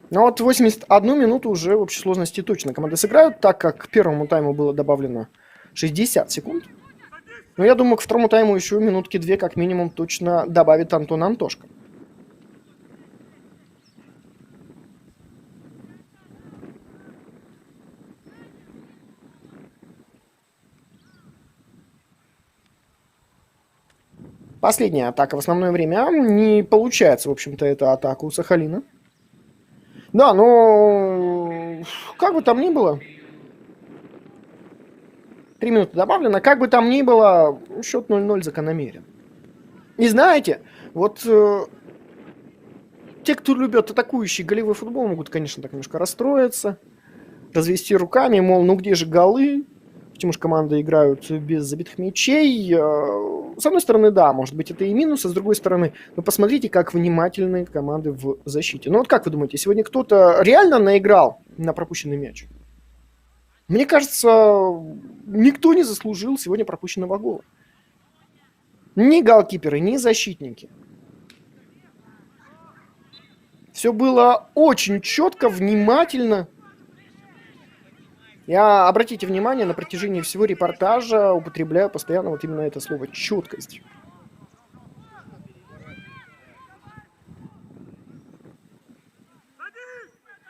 Но вот 81 минуту уже в общей сложности точно команды сыграют, так как к первому тайму было добавлено 60 секунд. Но я думаю, к второму тайму еще минутки 2 как минимум точно добавит Антон Антошко. Последняя атака в основное время. Не получается, в общем-то, эта атака у Сахалина. Да, но как бы там ни было, 3 минуты добавлено, как бы там ни было, счет 0-0 закономерен. И знаете, вот те, кто любят атакующий голевой футбол, могут, конечно, так немножко расстроиться, развести руками, мол, ну где же голы? Почему же команды играют без забитых мячей? С одной стороны, да, может быть, это и минус, а с другой стороны, вы посмотрите, как внимательны команды в защите. Ну вот как вы думаете, сегодня кто-то реально наиграл на пропущенный мяч? Мне кажется, никто не заслужил сегодня пропущенного гола. Ни голкиперы, ни защитники. Все было очень четко, внимательно. Я, обратите внимание, на протяжении всего репортажа употребляю постоянно вот именно это слово «четкость».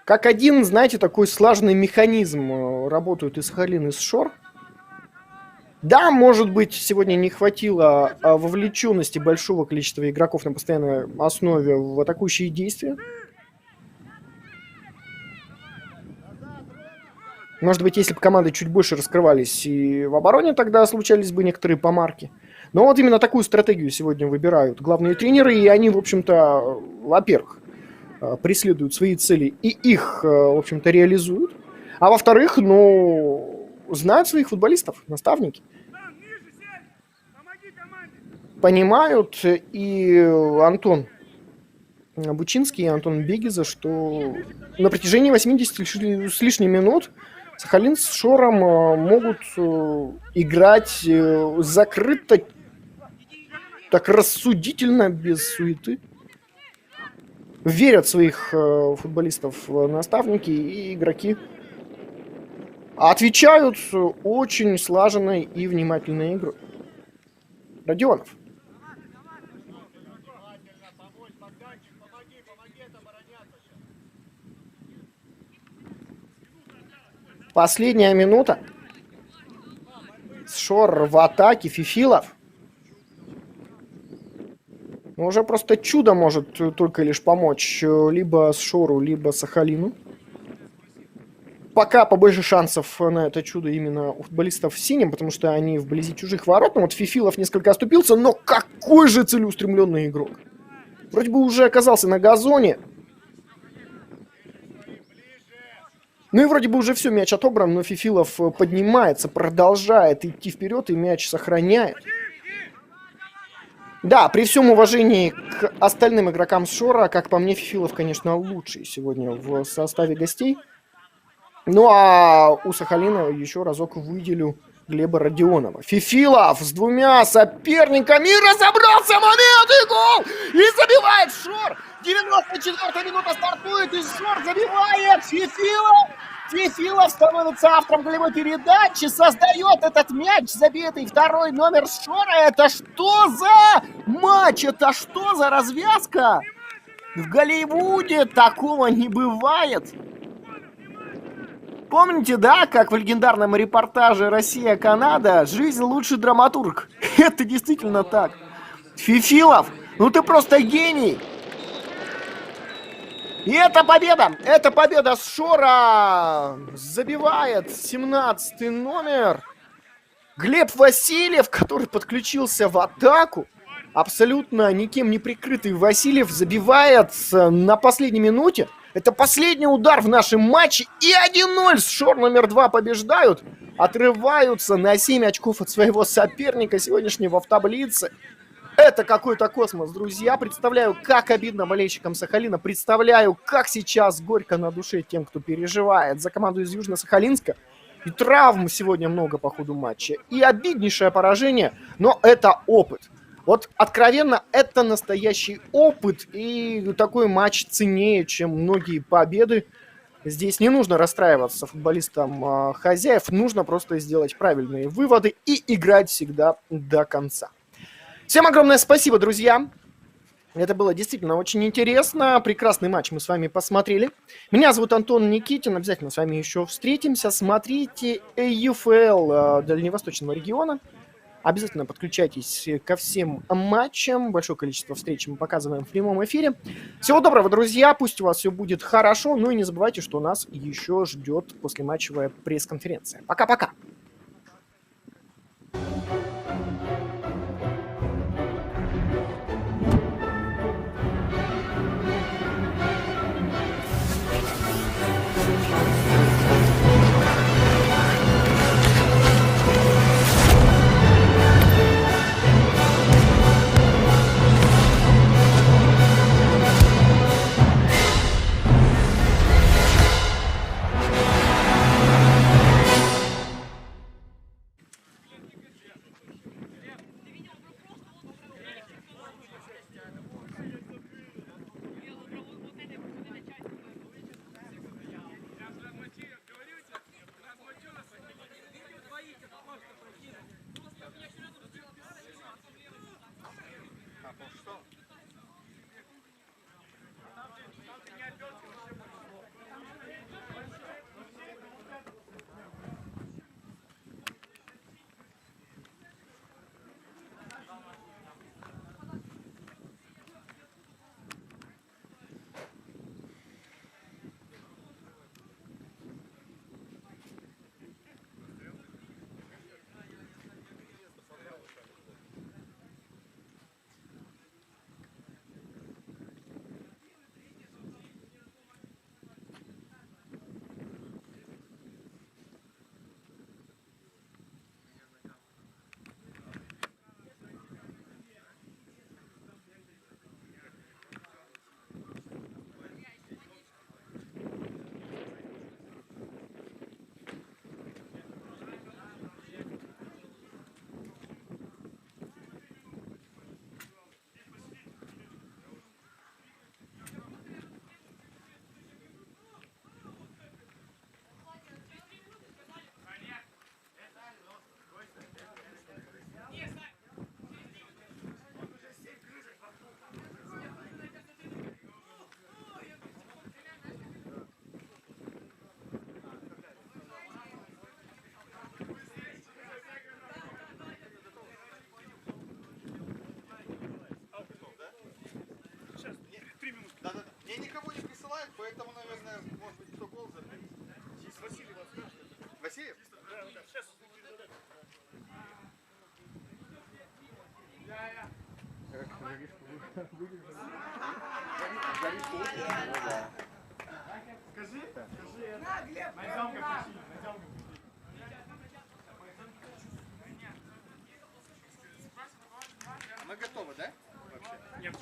Как один, знаете, такой слаженный механизм работают и Сахалин, и Шор. Да, может быть, сегодня не хватило вовлеченности большого количества игроков на постоянной основе в атакующие действия. Может быть, если бы команды чуть больше раскрывались и в обороне, тогда случались бы некоторые помарки. Но вот именно такую стратегию сегодня выбирают главные тренеры, и они, в общем-то, во-первых, преследуют свои цели и их, в общем-то, реализуют. А во-вторых, ну, знают своих футболистов, наставники. Понимают и Антон Бучинский, и Антон Бегиза, что на протяжении 80 с лишним минут Сахалин с Шором могут играть закрыто, так рассудительно, без суеты. Верят в своих футболистов наставники и игроки. Отвечают очень слаженной и внимательной игрой. Родионов. Последняя минута. Шор в атаке. Фифилов. Ну, уже просто чудо может только лишь помочь либо Шору, либо Сахалину. Пока побольше шансов на это чудо именно у футболистов в синем, потому что они вблизи чужих ворот. Но вот Фифилов несколько оступился, но какой же целеустремленный игрок. Вроде бы уже оказался на газоне. Ну и вроде бы уже все, мяч отобран, но Фифилов поднимается, продолжает идти вперед и мяч сохраняет. Да, при всем уважении к остальным игрокам Шора, как по мне, Фифилов, конечно, лучший сегодня в составе гостей. Ну а у Сахалина еще разок выделю Глеба Родионова. Фифилов с двумя соперниками разобрался, момент и гол! И забивает Шор! 94-я минута стартует, и Шор забивает! Фифилов становится автором голевой передачи, создает этот мяч, забитый второй номер Шора. Это что за матч? Это что за развязка? В Голливуде такого не бывает. Помните, да, как в легендарном репортаже «Россия-Канада» «Жизнь лучший драматург». Это действительно так. Фифилов, ну ты просто гений. И это победа с Шора. Забивает 17-й номер. Глеб Васильев, который подключился в атаку. Абсолютно никем не прикрытый Васильев забивает на последней минуте. Это последний удар в нашем матче. И 1-0 с Шор номер 2 побеждают. Отрываются на 7 очков от своего соперника сегодняшнего в таблице. Это какой-то космос, друзья. Представляю, как обидно болельщикам Сахалина. Представляю, как сейчас горько на душе тем, кто переживает за команду из Южно-Сахалинска. И травм сегодня много по ходу матча. И обиднейшее поражение, но это опыт. Вот откровенно, это настоящий опыт. И такой матч ценнее, чем многие победы. Здесь не нужно расстраиваться футболистам хозяев. Нужно просто сделать правильные выводы и играть всегда до конца. Всем огромное спасибо, друзья. Это было действительно очень интересно. Прекрасный матч мы с вами посмотрели. Меня зовут Антон Никитин. Обязательно с вами еще встретимся. Смотрите ЮФЛ Дальневосточного региона. Обязательно подключайтесь ко всем матчам. Большое количество встреч мы показываем в прямом эфире. Всего доброго, друзья. Пусть у вас все будет хорошо. Ну и не забывайте, что нас еще ждет послематчевая пресс-конференция. Пока-пока. Мне никого не присылают, поэтому, наверное, может быть, кто гол забил. Василий вас скажет. Васильев? Да, да, сейчас. Скажи, найдем как мы готовы, да? Вообще? Нет.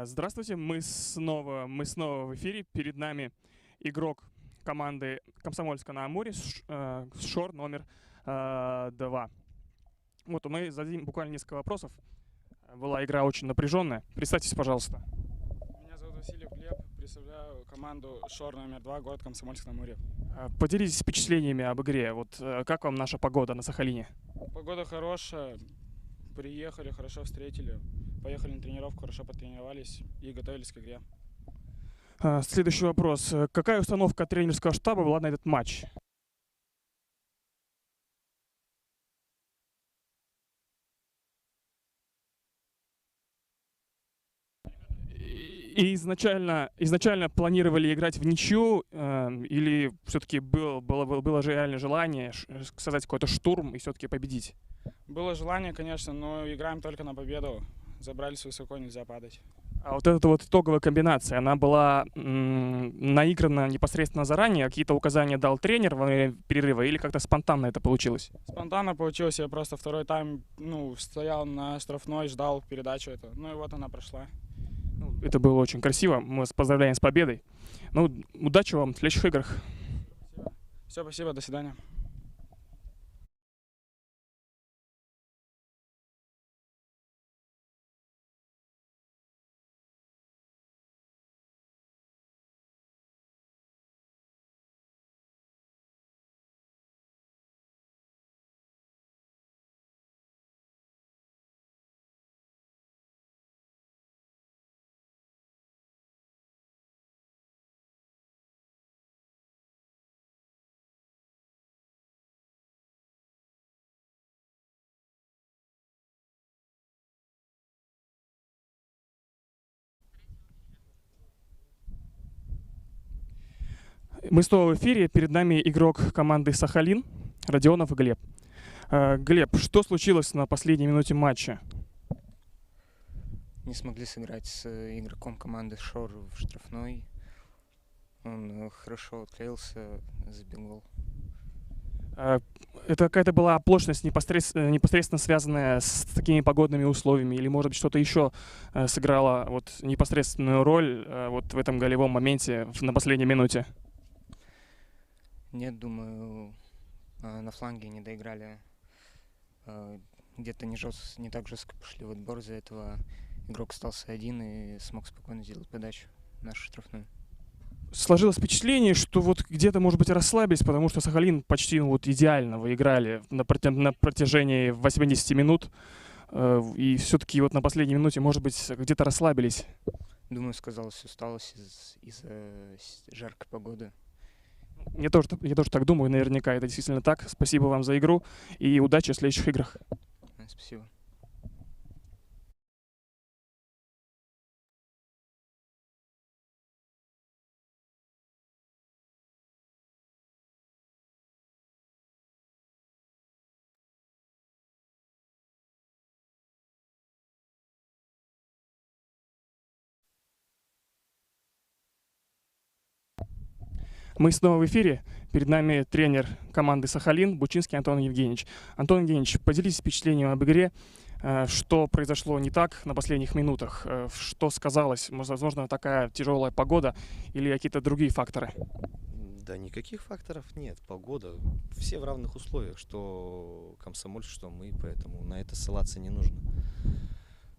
Здравствуйте, мы снова в эфире. Перед нами игрок команды Комсомольска на Амуре, Шор номер 2. Вот мы зададим буквально несколько вопросов. Была игра очень напряженная. Представьтесь, пожалуйста. Меня зовут Василий Глеб, представляю команду Шор номер 2, город Комсомольск на Амуре. Поделитесь впечатлениями об игре. Вот как вам наша погода на Сахалине? Погода хорошая, приехали, хорошо встретили, поехали на тренировку, хорошо потренировались и готовились к игре. Следующий вопрос. Какая установка тренерского штаба была на этот матч? И изначально планировали играть в ничью, или все-таки было же реальное желание создать какой-то штурм и все-таки победить? Было желание, конечно, но играем только на победу. Забрались высоко, нельзя падать. А вот эта вот итоговая комбинация, она была наиграна непосредственно заранее? Какие-то указания дал тренер во время перерыва или как-то спонтанно это получилось? Спонтанно получилось, я просто второй тайм стоял на штрафной, ждал передачу эту. Ну и вот она прошла. Это было очень красиво. Мы вас поздравляем с победой. Удачи вам в следующих играх. Все, спасибо, до свидания. Мы снова в эфире. Перед нами игрок команды «Сахалин» Родионов и Глеб. Глеб, что случилось на последней минуте матча? Не смогли сыграть с игроком команды Шор в штрафной. Он хорошо отклеился, забил гол. Это какая-то была оплошность, непосредственно связанная с такими погодными условиями? Или, может быть, что-то еще сыграло вот непосредственную роль вот в этом голевом моменте на последней минуте? Нет, думаю, на фланге не доиграли. Где-то не так жестко пошли в отбор. Из-за этого игрок остался один и смог спокойно сделать подачу в нашу штрафную. Сложилось впечатление, что вот где-то, может быть, расслабились, потому что Сахалин почти идеально вы играли на протяжении 80 минут. И все-таки вот на последней минуте, может быть, где-то расслабились. Думаю, сказалась усталость из-за жаркой погоды. Я тоже так думаю, наверняка это действительно так. Спасибо вам за игру и удачи в следующих играх. Спасибо. Мы снова в эфире. Перед нами тренер команды «Сахалин» Бучинский Антон Евгеньевич. Антон Евгеньевич, поделитесь впечатлением об игре. Что произошло не так на последних минутах? Что сказалось? Возможно, такая тяжелая погода или какие-то другие факторы? Да никаких факторов нет. Погода. Все в равных условиях, что Комсомольск, что мы, поэтому на это ссылаться не нужно.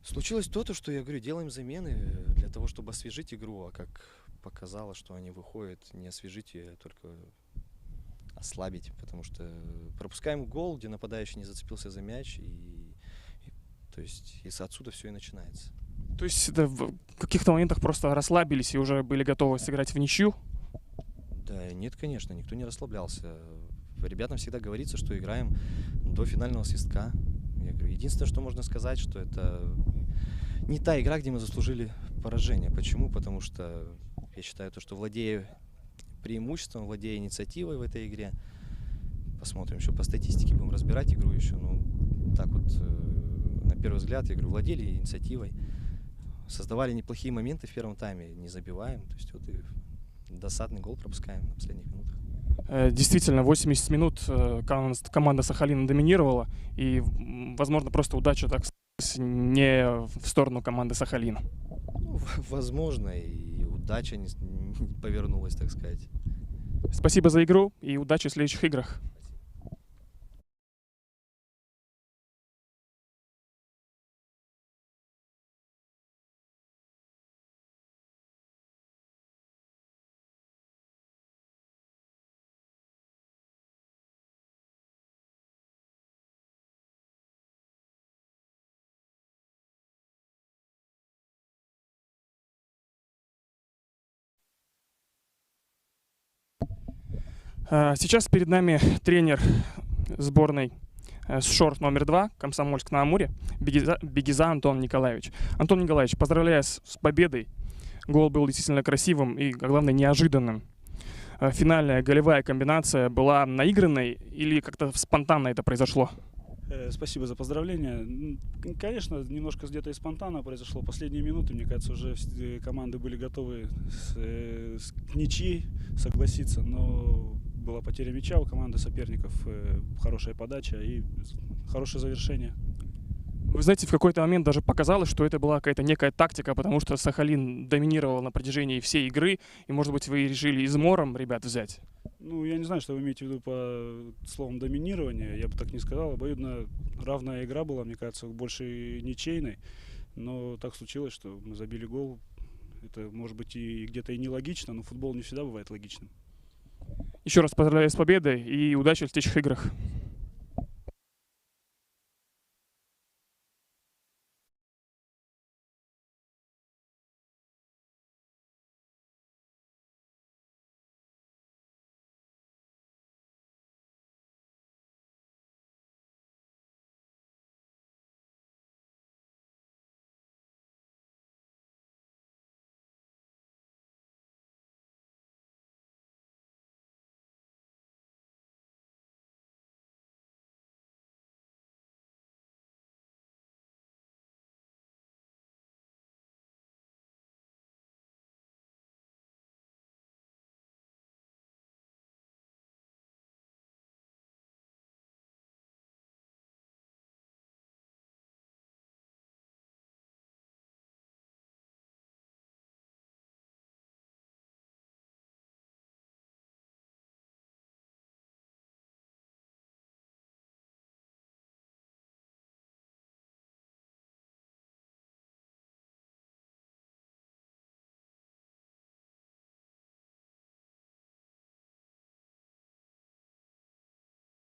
Случилось то, что я говорю, делаем замены для того, чтобы освежить игру, а как показало, что они выходят, не освежить ее, а только ослабить, потому что пропускаем гол, где нападающий не зацепился за мяч, то есть отсюда все и начинается. То есть это в каких-то моментах просто расслабились и уже были готовы сыграть в ничью? Да, нет, конечно, никто не расслаблялся. Ребятам всегда говорится, что играем до финального свистка. Я говорю, единственное, что можно сказать, что это не та игра, где мы заслужили поражение. Почему? Потому что я считаю, что владея преимуществом, владея инициативой в этой игре, посмотрим еще по статистике, будем разбирать игру еще. Так вот, на первый взгляд, я говорю, владели инициативой, создавали неплохие моменты в первом тайме, не забиваем. То есть вот и досадный гол пропускаем на последних минутах. Действительно, 80 минут команда Сахалина доминировала, и, возможно, просто удача так не в сторону команды Сахалина. возможно, и удача не повернулась, так сказать. Спасибо за игру и удачи в следующих играх. Сейчас перед нами тренер сборной СШОР номер 2, Комсомольск-на-Амуре, Бегиза Антон Николаевич. Антон Николаевич, поздравляю с победой. Гол был действительно красивым и, главное, неожиданным. Финальная голевая комбинация была наигранной или как-то спонтанно это произошло? Спасибо за поздравления. Конечно, немножко где-то и спонтанно произошло. Последние минуты, мне кажется, уже команды были готовы к ничьей согласиться, но была потеря мяча у команды соперников, хорошая подача и хорошее завершение. Вы знаете, в какой-то момент даже показалось, что это была какая-то некая тактика, потому что Сахалин доминировал на протяжении всей игры, и, может быть, вы решили измором ребят взять? Ну, я не знаю, что вы имеете в виду по словам доминирование, я бы так не сказал. Обоюдно равная игра была, мне кажется, больше ничейной, но так случилось, что мы забили гол. Это, может быть, и где-то и нелогично, но футбол не всегда бывает логичным. Еще раз поздравляю с победой и удачи в следующих играх.